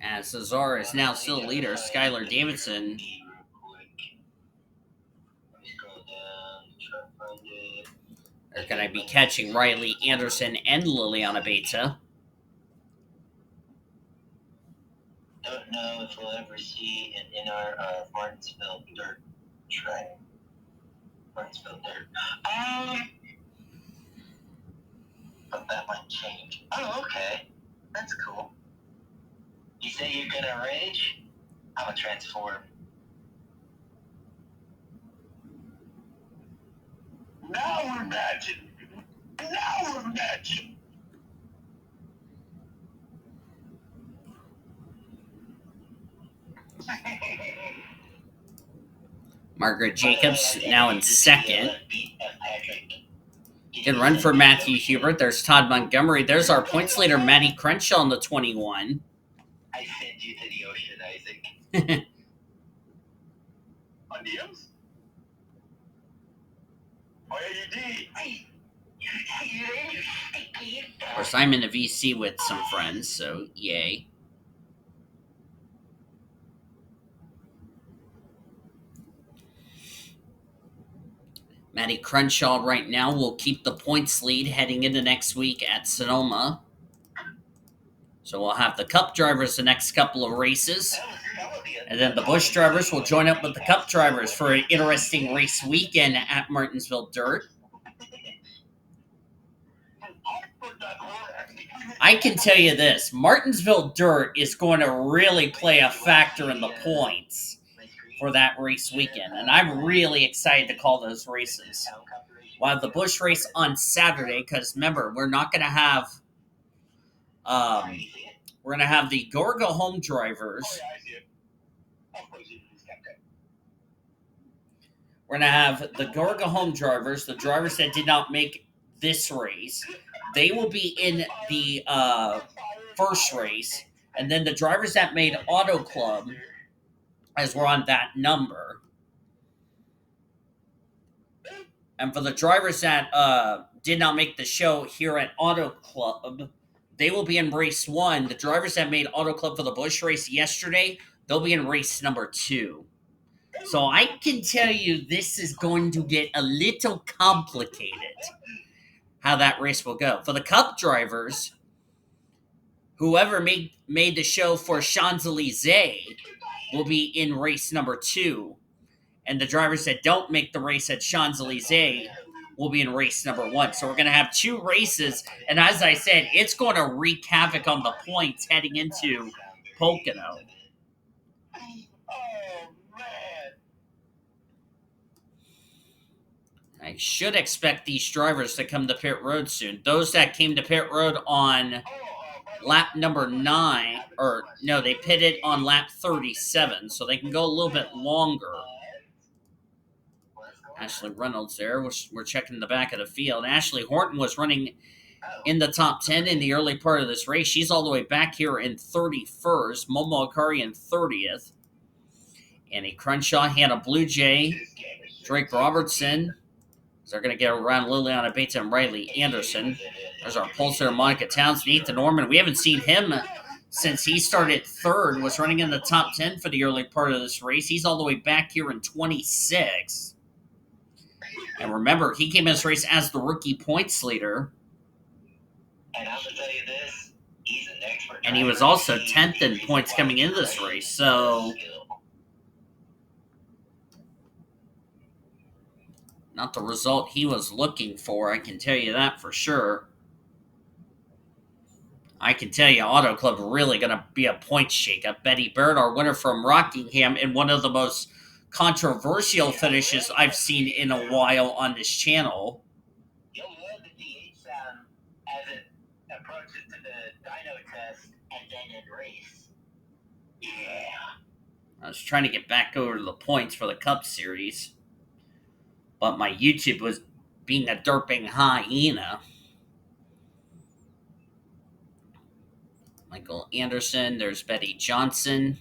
As Cesar is now still the leader, Skylar Davidson. They're going to be catching Riley Anderson and Liliana Beta.
Don't know if we'll ever see an NR Martinsville dirt track. Martinsville dirt. But that might change. Oh, okay. That's cool. You say you're gonna rage? I'm gonna transform. Now we're matching. Now we're matching.
Margaret Jacobs now in second. Good run for Matthew Hubert. There's Todd Montgomery. There's our points leader, Matty Crenshaw in the 21.
I sent you to the ocean, Isaac. On DMs? Oh, yeah, you did.
Of course, I'm in the VC with some friends, so yay. Matty Crenshaw right now will keep the points lead heading into next week at Sonoma. So we'll have the Cup drivers the next couple of races. And then the Busch drivers will join up with the Cup drivers for an interesting race weekend at Martinsville Dirt. I can tell you this, Martinsville Dirt is going to really play a factor in the points for that race weekend. And I'm really excited to call those races. We'll have the Busch race on Saturday, because remember, we're not going to have... we're going to have the Gorga home drivers. We're going to have the Gorga home drivers, the drivers that did not make this race. They will be in the first race. And then the drivers that made Auto Club, as we're on that number. And for the drivers that did not make the show here at Auto Club, they will be in race 1. The drivers that made Auto Club for the Busch race yesterday, they'll be in race number 2. So I can tell you this is going to get a little complicated, how that race will go. For the Cup drivers, whoever made the show for Champs-Élysées will be in race number 2. And the drivers that don't make the race at Champs-Élysées will be in race number 1. So we're going to have 2 races. And as I said, it's going to wreak havoc on the points heading into Pocono. I should expect these drivers to come to pit road soon. Those that came to pit road on lap number 9, or no, they pitted on lap 37, so they can go a little bit longer. Ashley Reynolds there. We're checking the back of the field. Ashley Horton was running in the top 10 in the early part of this race. She's all the way back here in 31st. Momo Akari in 30th. A Crenshaw, Hannah Bluejay, Drake Robertson. They're going to get around Liliana Beta and Riley Anderson. There's our pulsar, Monica Townsend. N Ormond, we haven't seen him since he started 3rd, was running in the top 10 for the early part of this race. He's all the way back here in 26th. And remember, he came in this race as the rookie points leader.
And I'm going to tell you this, he's an expert.
And he was also 10th in points coming into this race, so... not the result he was looking for, I can tell you that for sure. I can tell you, Auto Club really going to be a point shakeup. Betty Bird, our winner from Rockingham, in one of the most controversial finishes I've seen in a while on this channel.
You'll love the DH sound as it approaches to the dyno test and then in race. Yeah.
I was trying to get back over to the points for the Cup Series, but my YouTube was being a derping hyena. Michael Andersen. There's Betty Johnson.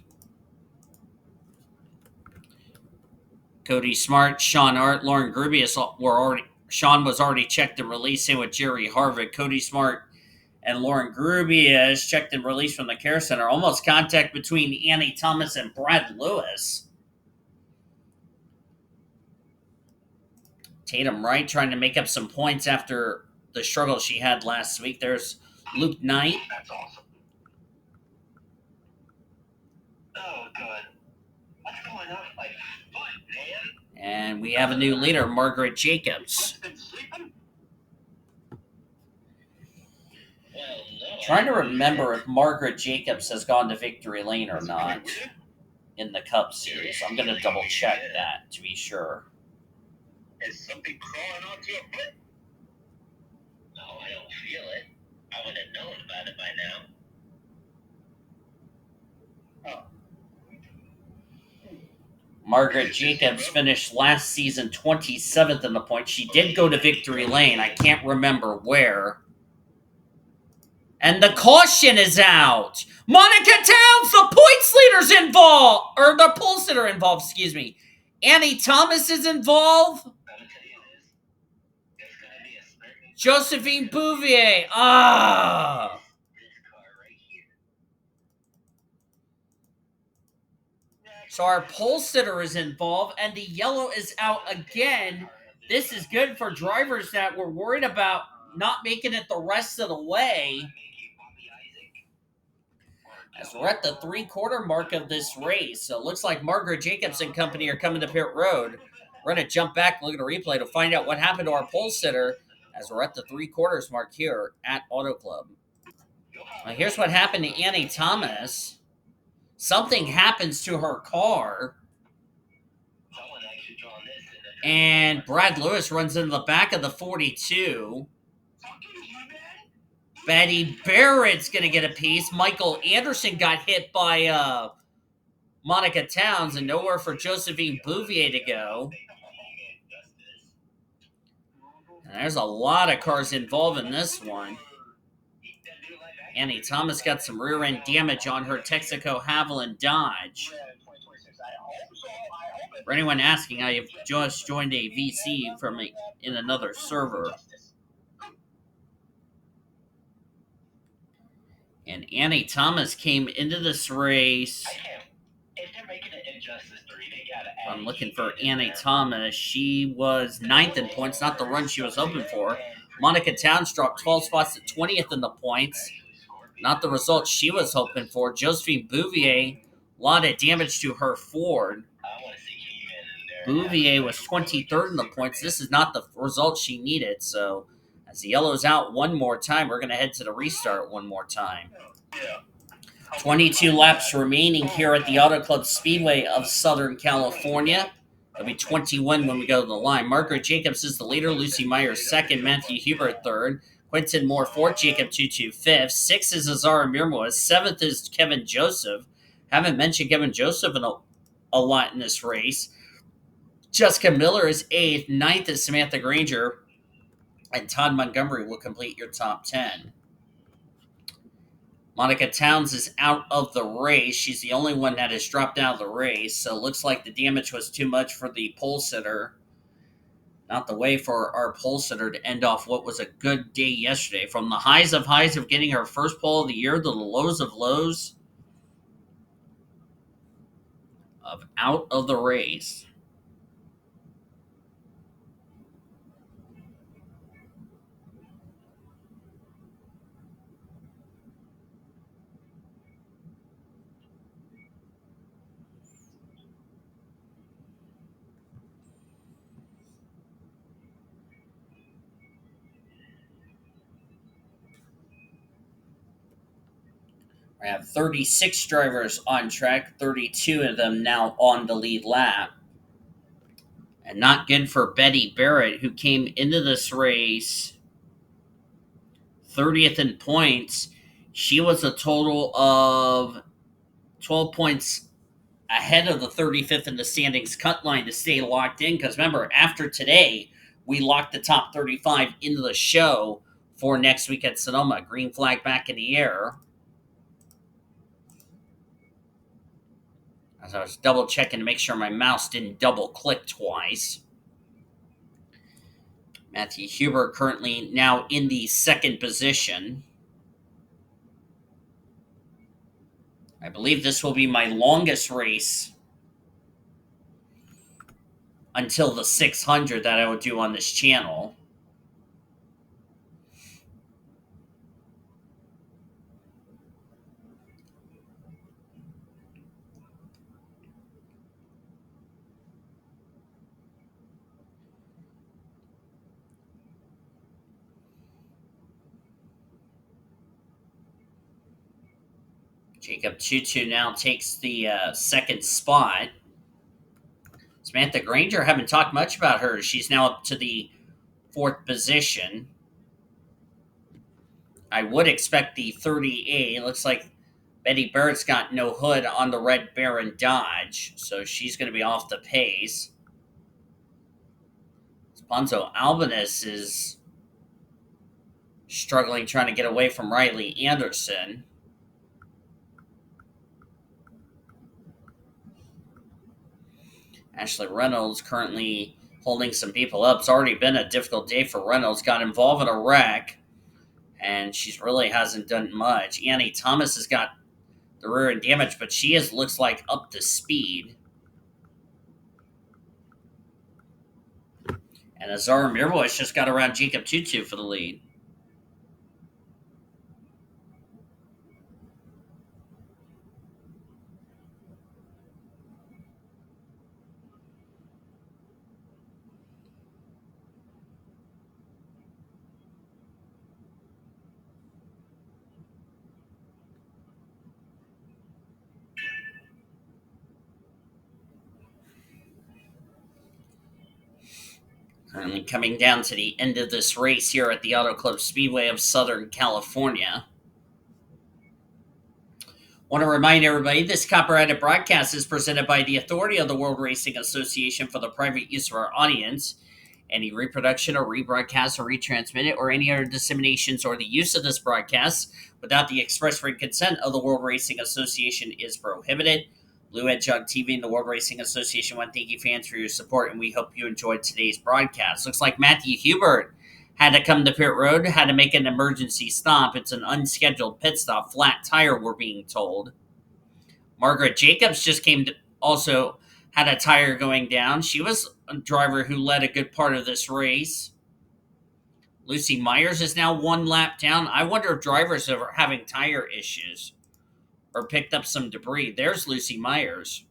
Cody Smart, Sean Art, Lauren Grubius Sean was already checked and released, same with Jerry Harvick. Cody Smart and Lauren Grubius checked and released from the care center. Almost contact between Annie Thomas and Brad Lewis. Tatum Wright trying to make up some points after the struggle she had last week. There's Luke Knight.
That's awesome. Oh, God. What's going on with my foot, man?
And we have a new leader, Margaret Jacobs.
Been sleeping? Well, no.
Trying to remember if Margaret Jacobs has gone to victory lane or not in the Cup Series. I'm going to double check that to be sure.
Is something crawling onto your foot? No, I don't feel it. I would have known about it by now. Oh.
Margaret Jacobs finished last season 27th in the points. She did go to victory lane. I can't remember where. And the caution is out. Monica Towns, the points leader's involved. Or the pole sitter involved, excuse me. Annie Thomas is involved. Josephine Bouvier. Ah. So our pole sitter is involved, and the yellow is out again. This is good for drivers that were worried about not making it the rest of the way. As we're at the three-quarter mark of this race, so it looks like Margaret Jacobs and company are coming to pit road. We're going to jump back and look at a replay to find out what happened to our pole sitter as we're at the three-quarters mark here at Auto Club. Well, here's what happened to Annie Thomas. Something happens to her car, and Brad Lewis runs into the back of the 42. Betty Barrett's going to get a piece. Michael Andersen got hit by Monica Towns, and nowhere for Josephine Bouvier to go. And there's a lot of cars involved in this one. Annie Thomas got some rear-end damage on her Texaco Haviland Dodge. For anyone asking, I have just joined a VC in another server. And Annie Thomas came into this race. I'm looking for Annie Thomas. She was 9th in points, not the run she was hoping for. Monica Towns dropped 12 spots at 20th in the points. Not the result she was hoping for. Josephine Bouvier, a lot of damage to her Ford. Bouvier was 23rd in the points. This is not the result she needed. So as the yellow's out one more time, we're going to head to the restart one more time. 22 laps remaining here at the Auto Club Speedway of Southern California. It'll be 21 when we go to the line. Margaret Jacobs is the leader. Lucy Myers second. Matthew Hubert third. Quentin Moore fourth. Jacob TwoTwo fifth. Sixth is Azara Mirmoz. Seventh is Kevin Joseph. Haven't mentioned Kevin Joseph in a lot in this race. Jessica Miller is eighth. Ninth is Samantha Granger. And Todd Montgomery will complete your top 10. Monica Towns is out of the race. She's the only one that has dropped out of the race. So it looks like the damage was too much for the pole sitter. Not the way for our pole sitter to end off what was a good day yesterday. From the highs of getting her first pole of the year to the lows of lows of out of the race. We have 36 drivers on track, 32 of them now on the lead lap. And not good for Betty Barrett, who came into this race 30th in points. She was a total of 12 points ahead of the 35th in the standings cut line to stay locked in. Because remember, after today, we locked the top 35 into the show for next week at Sonoma. Green flag back in the air. As I was double checking to make sure my mouse didn't double click twice. Matthew Huber currently now in the second position. I believe this will be my longest race until the 600 that I will do on this channel. Jacob TwoTwo now takes the second spot. Samantha Granger, haven't talked much about her. She's now up to the fourth position. I would expect the 30A. It looks like Betty Barrett's got no hood on the Red Baron Dodge, so she's going to be off the pace. Sponzo Albanese is struggling trying to get away from Riley Anderson. Ashley Reynolds currently holding some people up. It's already been a difficult day for Reynolds. Got involved in a wreck, and she really hasn't done much. Annie Thomas has got the rear end damage, but she looks like up to speed. And Azara Mirwais just got around Jacob TwoTwo for the lead. Currently coming down to the end of this race here at the Auto Club Speedway of Southern California. Want to remind everybody this copyrighted broadcast is presented by the authority of the World Racing Association for the private use of our audience. Any reproduction or rebroadcast or retransmitted or any other disseminations or the use of this broadcast without the express written consent of the World Racing Association is prohibited. Blue Edge Jug TV and the World Racing Association want to thank you fans for your support, and we hope you enjoyed today's broadcast. Looks like Matthew Hubert had to come to pit road, had to make an emergency stop. It's an unscheduled pit stop, flat tire, we're being told. Margaret Jacobs just came to also had a tire going down. She was a driver who led a good part of this race. Lucy Myers is now one lap down. I wonder if drivers are having tire issues or picked up some debris. There's Lucy Myers.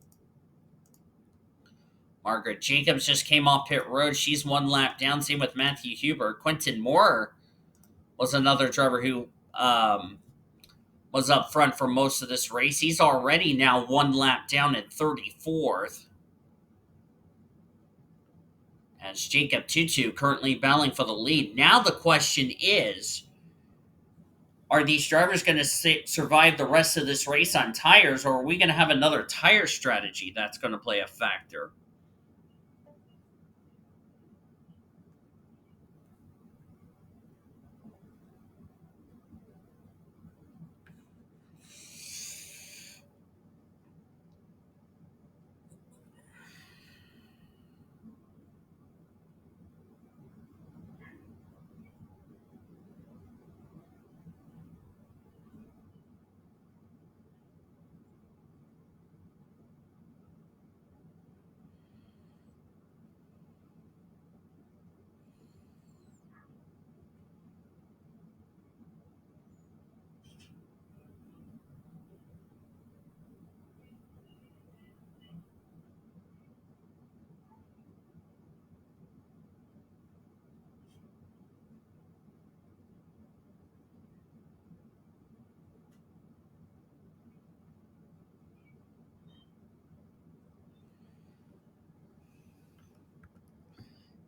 Margaret Jacobs just came off pit road. She's one lap down. Same with Matthew Huber. Quentin Moore was another driver who was up front for most of this race. He's already now one lap down at 34th. As Jacob TwoTwo currently battling for the lead. Now the question is, are these drivers going to survive the rest of this race on tires, or are we going to have another tire strategy that's going to play a factor?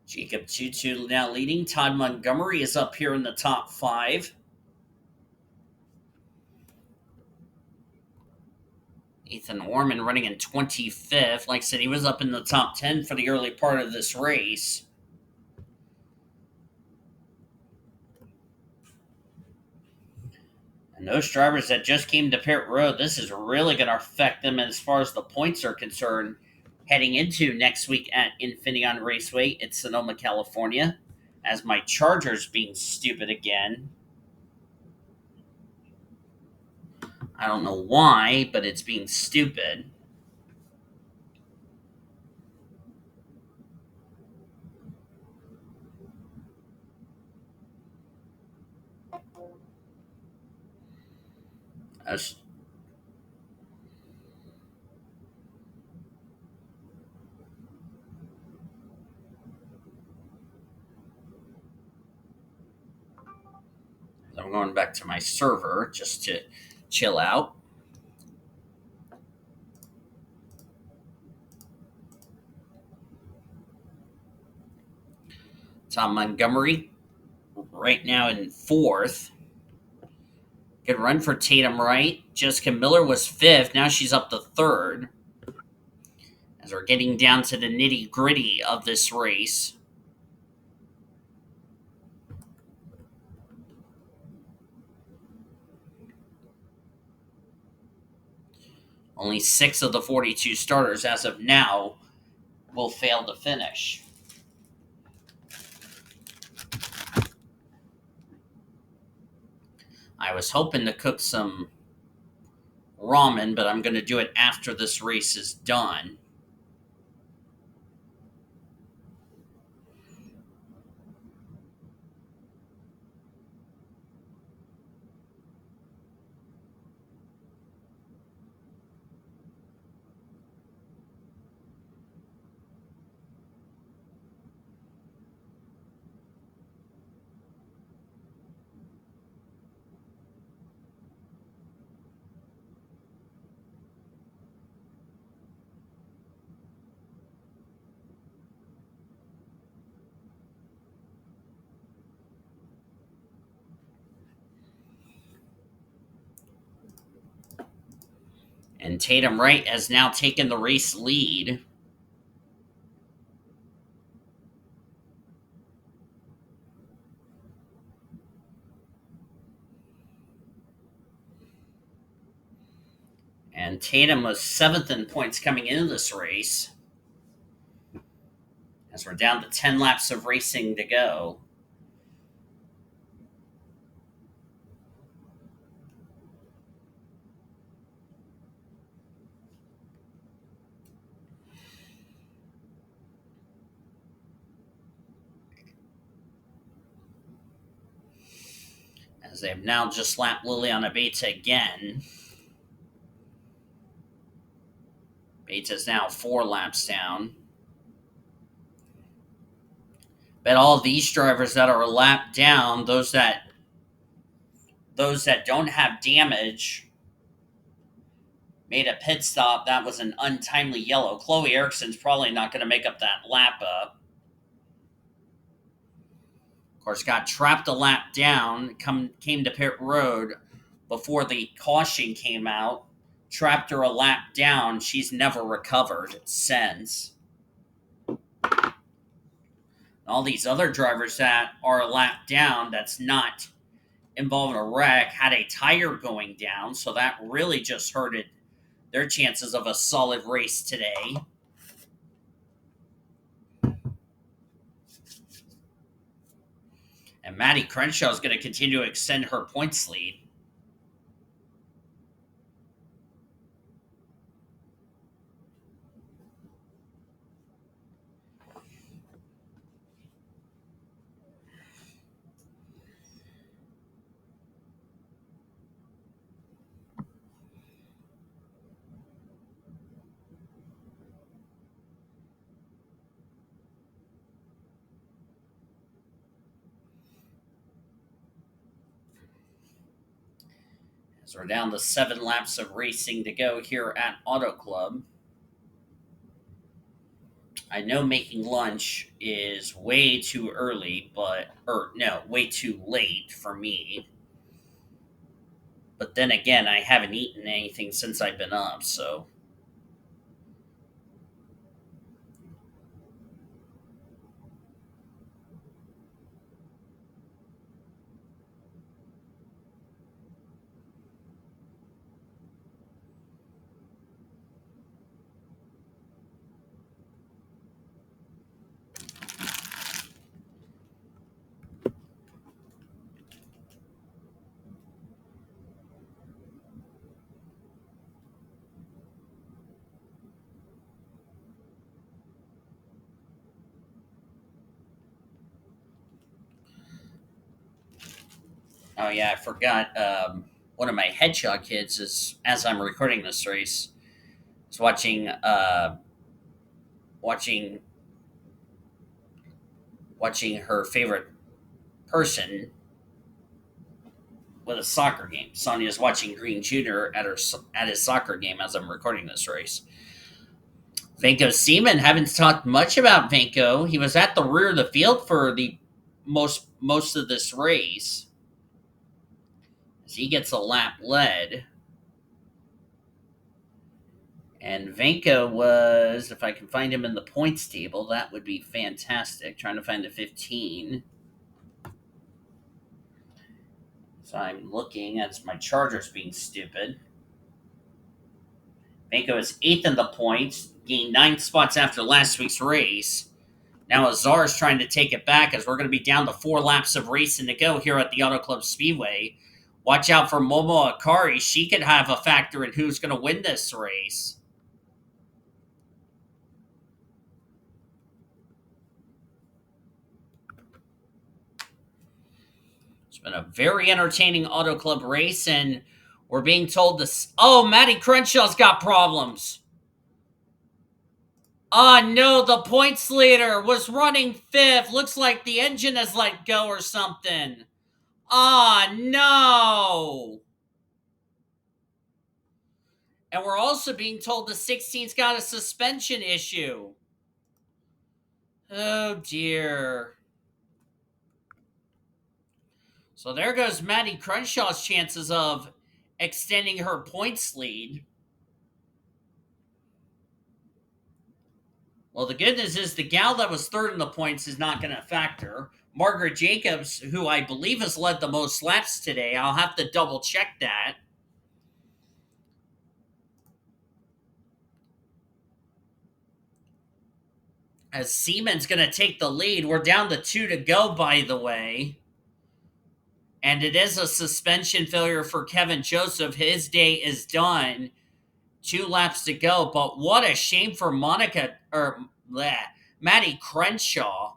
Jacob TwoTwo now leading. Todd Montgomery is up here in the top 5. Ethan Ormond running in 25th. Like I said, he was up in the top 10 for the early part of this race. And those drivers that just came to pit road, this is really going to affect them as far as the points are concerned heading into next week at Infineon Raceway in Sonoma, California. As my Charger's being stupid again. I don't know why, but it's being stupid. As I'm going back to my server just to chill out. Tom Montgomery right now in fourth. Good run for Tatum Wright. Jessica Miller was fifth. Now she's up to third. As we're getting down to the nitty gritty of this race. Only 6 of the 42 starters as of now will fail to finish. I was hoping to cook some ramen, but I'm going to do it after this race is done. And Tatum Wright has now taken the race lead. And Tatum was 7th in points coming into this race. As we're down to 10 laps of racing to go. As they have now just lapped Liliana Beta again. Beta's now 4 laps down. But all these drivers that are lapped down, those that don't have damage, made a pit stop. That was an untimely yellow. Chloe Erickson's probably not going to make up that lap up. Of course, got trapped a lap down, came to pit road before the caution came out. Trapped her a lap down. She's never recovered since. All these other drivers that are a lap down that's not involved in a wreck had a tire going down, so that really just hurted their chances of a solid race today. And Maddie Crenshaw is going to continue to extend her points lead. As we're down to 7 laps of racing to go here at Auto Club. I know making lunch is way too early, way too late for me. But then again, I haven't eaten anything since I've been up, so. Oh yeah, I forgot. One of my hedgehog kids is, as I'm recording this race, is watching watching her favorite person with a soccer game. Sonia's watching Green Junior at his soccer game as I'm recording this race. Vanko Seaman, haven't talked much about Vanko. He was at the rear of the field for the most of this race. As he gets a lap led. And Vanko was, if I can find him in the points table, that would be fantastic. Trying to find the 15. So I'm looking as my Chargers being stupid. Vanko is 8th in the points, gained 9 spots after last week's race. Now Azar is trying to take it back as we're going to be down to 4 laps of racing to go here at the Auto Club Speedway. Watch out for Momo Akari. She could have a factor in who's going to win this race. It's been a very entertaining Auto Club race, and we're being told this. Oh, Matty Crenshaw's got problems. Oh no, the points leader was running 5th. Looks like the engine has let go or something. Ah no. And we're also being told the 16's got a suspension issue. Oh dear. So there goes Matty Crenshaw's chances of extending her points lead. Well, the good news is the gal that was 3rd in the points is not going to factor. Margaret Jacobs, who I believe has led the most laps today, I'll have to double check that. As Siemens going to take the lead. We're down to 2 to go, by the way. And it is a suspension failure for Kevin Joseph. His day is done. 2 laps to go. But what a shame for Matty Crenshaw.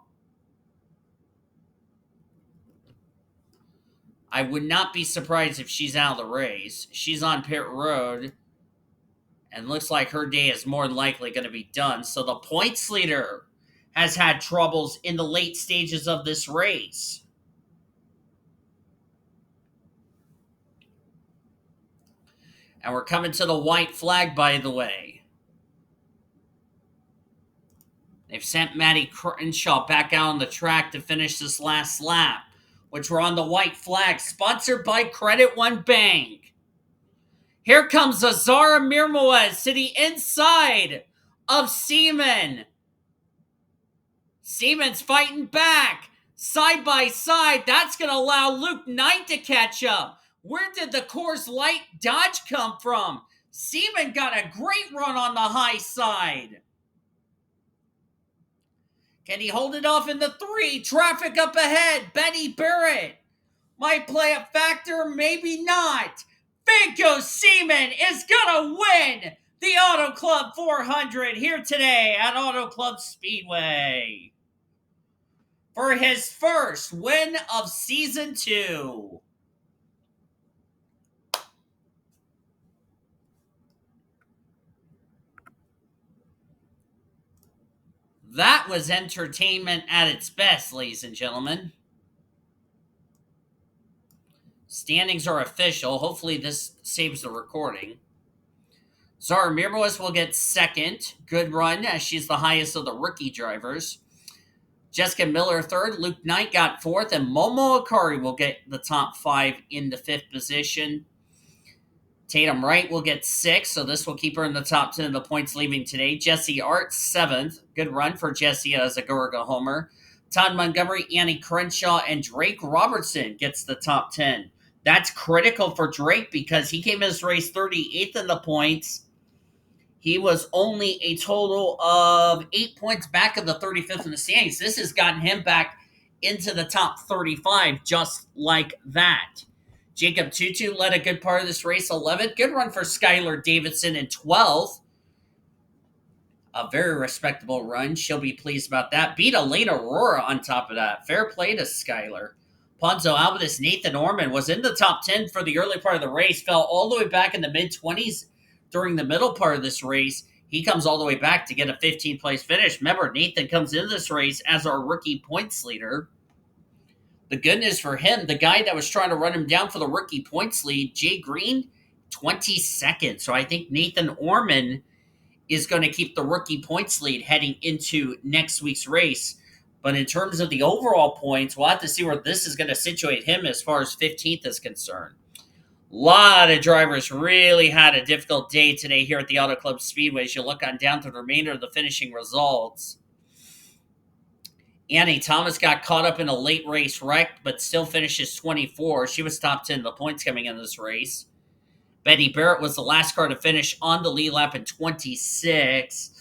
I would not be surprised if she's out of the race. She's on pit road. And looks like her day is more than likely going to be done. So the points leader has had troubles in the late stages of this race. And we're coming to the white flag, by the way. They've sent Matty Crenshaw back out on the track to finish this last lap, which we're on the white flag, sponsored by Credit One Bank. Here comes Azara Mirmoez to the inside of Seaman. Seaman's fighting back, side by side. That's going to allow Luke Knight to catch up. Where did the Coors Light Dodge come from? Seaman got a great run on the high side. Can he hold it off in the 3? Traffic up ahead. Benny Barrett might play a factor, maybe not. Vanko Seaman is going to win the Auto Club 400 here today at Auto Club Speedway for his first win of Season 2. That was entertainment at its best, ladies and gentlemen. Standings are official. Hopefully this saves the recording. Zara Mirmoez will get 2nd. Good run, as she's the highest of the rookie drivers. Jessica Miller 3rd. Luke Knight got 4th. And Momo Akari will get the top 5 in the 5th position. Tatum Wright will get 6th, so this will keep her in the top 10 of the points leaving today. Jesse Art, 7th. Good run for Jesse as a Gorga homer. Todd Montgomery, Annie Crenshaw, and Drake Robertson gets the top 10. That's critical for Drake because he came in this race 38th in the points. He was only a total of 8 points back of the 35th in the standings. This has gotten him back into the top 35 just like that. J TwoTwo led a good part of this race, 11th. Good run for Skylar Davidson in 12th. A very respectable run. She'll be pleased about that. Beat Elena Aurora on top of that. Fair play to Skylar. Ponzo Alvarez, Nathan Ormond was in the top 10 for the early part of the race, fell all the way back in the mid 20s during the middle part of this race. He comes all the way back to get a 15th place finish. Remember, Nathan comes into this race as our rookie points leader. The good news for him, the guy that was trying to run him down for the rookie points lead, Jay Green, 22nd. So I think Nathan Ormond is going to keep the rookie points lead heading into next week's race. But in terms of the overall points, we'll have to see where this is going to situate him as far as 15th is concerned. A lot of drivers really had a difficult day today here at the Auto Club Speedway as you look on down to the remainder of the finishing results. Annie Thomas got caught up in a late race wreck, but still finishes 24. She was top 10 in the points coming in this race. Betty Barrett was the last car to finish on the lead lap in 26.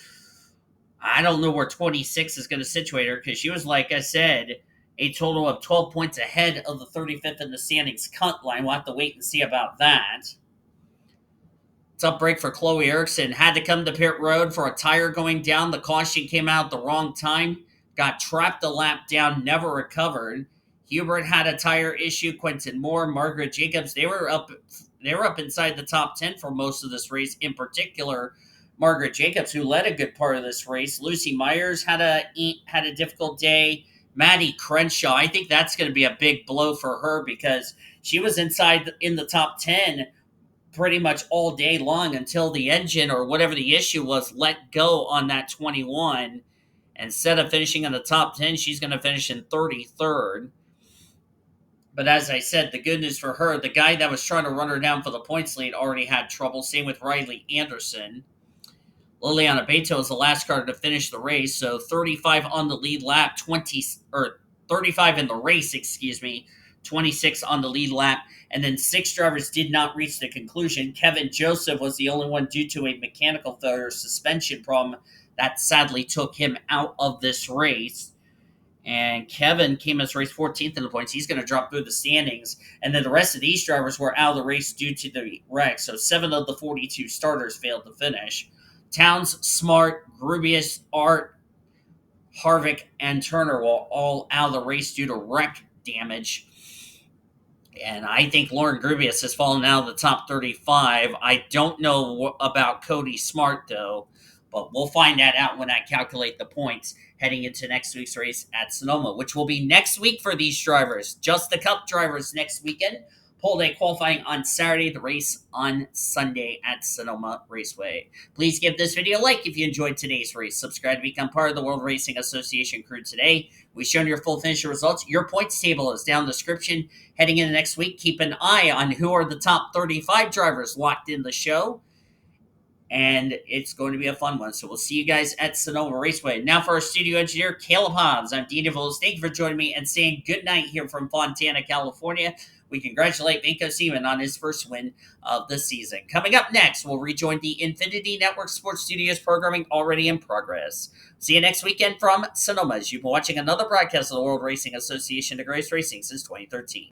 I don't know where 26 is going to situate her because she was, like I said, a total of 12 points ahead of the 35th in the standings cut line. We'll have to wait and see about that. Tough break for Chloe Erickson. Had to come to pit road for a tire going down. The caution came out at the wrong time. Got trapped a lap down, never recovered. Hubert had a tire issue. Quentin Moore, Margaret Jacobs, they were up inside the top 10 for most of this race. In particular, Margaret Jacobs, who led a good part of this race. Lucy Myers had a difficult day. Maddie Crenshaw, I think that's going to be a big blow for her because she was inside in the top 10 pretty much all day long until the engine or whatever the issue was let go on that 21. Instead of finishing in the top 10, she's going to finish in 33rd. But as I said, the good news for her, the guy that was trying to run her down for the points lead already had trouble. Same with Riley Anderson. Liliana Beto is the last car to finish the race, so 35 on the lead lap, 35 in the race, 26 on the lead lap, and then 6 drivers did not reach the conclusion. Kevin Joseph was the only one due to a mechanical failure suspension problem that sadly took him out of this race. And Kevin came as race 14th in the points. He's going to drop through the standings. And then the rest of these drivers were out of the race due to the wreck. So 7 of the 42 starters failed to finish. Towns, Smart, Grubius, Art, Harvick, and Turner were all out of the race due to wreck damage. And I think Lauren Grubius has fallen out of the top 35. I don't know about Cody Smart, though. But we'll find that out when I calculate the points heading into next week's race at Sonoma, which will be next week for these drivers. Just the Cup drivers next weekend. Pole day qualifying on Saturday, the race on Sunday at Sonoma Raceway. Please give this video a like if you enjoyed today's race. Subscribe to become part of the World Racing Association crew today. We've shown your full finish results. Your points table is down in the description. Heading into next week, keep an eye on who are the top 35 drivers locked in the show. And it's going to be a fun one. So we'll see you guys at Sonoma Raceway. Now for our studio engineer, Caleb Hobbs. I'm Dean DeVos. Thank you for joining me and saying good night here from Fontana, California. We congratulate Vinko Seaman on his first win of the season. Coming up next, we'll rejoin the Infinity Network Sports Studios programming already in progress. See you next weekend from Sonoma as you've been watching another broadcast of the World Racing Association, the greatest racing since 2013.